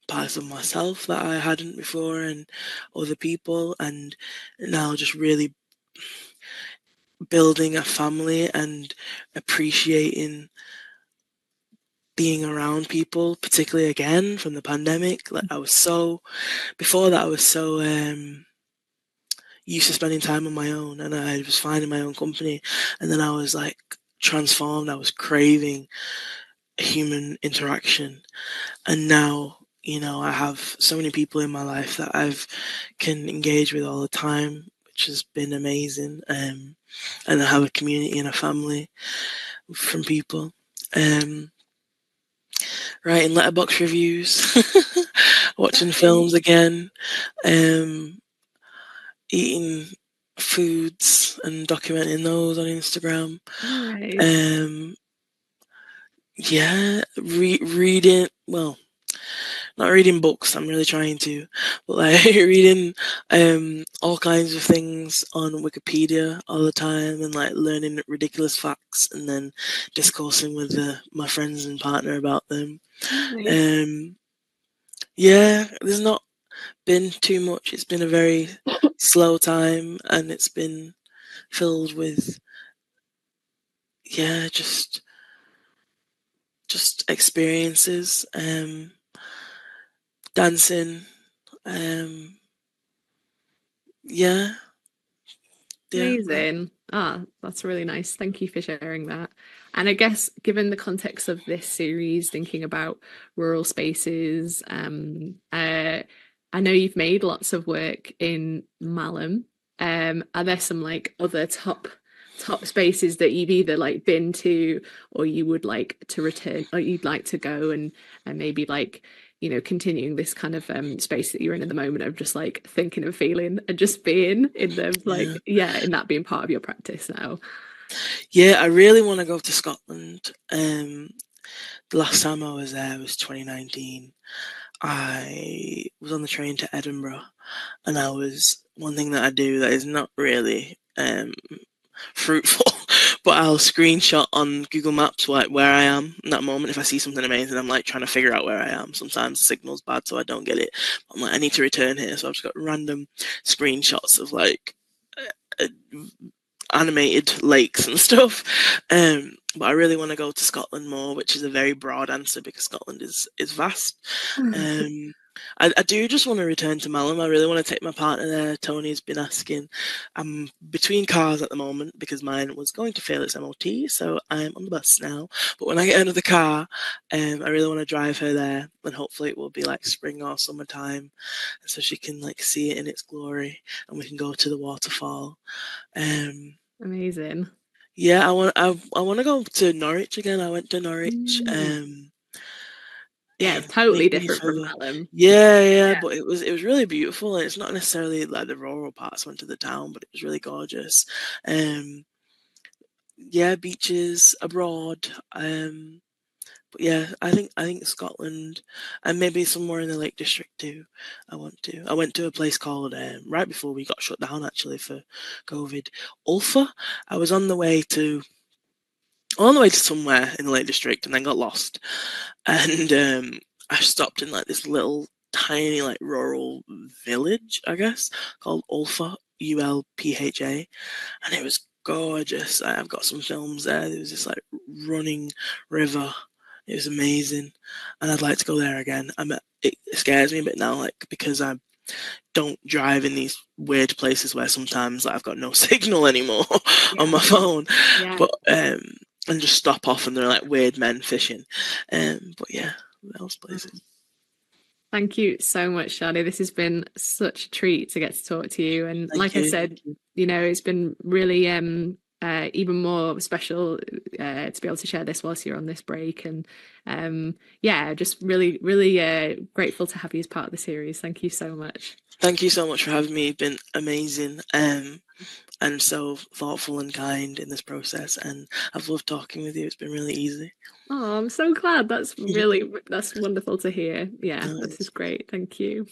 parts of myself that I hadn't before, and other people, and now just really building a family and appreciating being around people, particularly again from the pandemic. Like I was so, before that I was so used to spending time on my own, and I was finding my own company, and then I was like transformed. I was craving human interaction, and now, you know, I have so many people in my life that I've can engage with all the time, which has been amazing. And I have a community and a family from people. Um, writing letterbox reviews, watching films Nice. again, um, eating foods and documenting those on Instagram. Nice. Um, yeah, reading. Well, not reading books. I'm really trying to, but like reading all kinds of things on Wikipedia all the time, and like learning ridiculous facts, and then discussing with my friends and partner about them. Nice. Um, yeah, there's not been too much. It's been a very slow time, and it's been filled with, yeah, just experiences, dancing, um, yeah, yeah. Amazing. Ah, that's really nice. Thank you for sharing that. And I guess given the context of this series, thinking about rural spaces, I know you've made lots of work in Malham. Are there some like other top spaces that you've either like been to or you would like to return or you'd like to go and maybe like you know continuing this kind of space that you're in at the moment of just like thinking and feeling and just being in them Yeah. like yeah and that being part of your practice now. Yeah, I really want to go to Scotland. The last time I was there was 2019. I was on the train to Edinburgh, and I was, one thing that I do that is not really fruitful, but I'll screenshot on Google Maps where I am in that moment. If I see something amazing, I'm like trying to figure out where I am. Sometimes the signal's bad, so I don't get it. I'm like, I need to return here, so I've just got random screenshots of like uh, animated lakes and stuff. But I really want to go to Scotland more, which is a very broad answer because Scotland is vast. Um, I do just want to return to Malum. I really want to take my partner there. Tony's been asking. I'm between cars at the moment because mine was going to fail its MOT, so I'm on the bus now. But when I get another car, I really want to drive her there, and hopefully it will be like spring or summertime, so she can like see it in its glory, and we can go to the waterfall. Um, Amazing. yeah, I want to go to Norwich again. I went to Norwich. Mm. Yeah, it's totally Maybe different from further. Malum. Yeah, yeah, Yeah, but it was really beautiful. And it's not necessarily like the rural parts went to the town, but it was really gorgeous. Um, yeah, beaches abroad. But yeah, I think Scotland and maybe somewhere in the Lake District too. I went to a place called right before we got shut down actually for COVID. Ulfa. I was on the way to somewhere in the Lake District and then got lost. And I stopped in like this little tiny like rural village, I guess, called Ulpha, Ulpha, and it was gorgeous. I've got some films there. There was this like running river. It was amazing, and I'd like to go there again. It scares me a bit now, like because I don't drive in these weird places where sometimes like, I've got no signal anymore on yeah, my phone, yeah. but and just stop off and there are like weird men fishing. But yeah, those places. Thank you so much, Sade. This has been such a treat to get to talk to you. And Thank like I you. said, it's been really even more special to be able to share this whilst you're on this break. And yeah, just really, really grateful to have you as part of the series. Thank you so much. Thank you so much for having me. You've been amazing. And so thoughtful and kind in this process. And I've loved talking with you. It's been really easy. Oh, I'm so glad. That's wonderful to hear. Yeah, this is great. Thank you.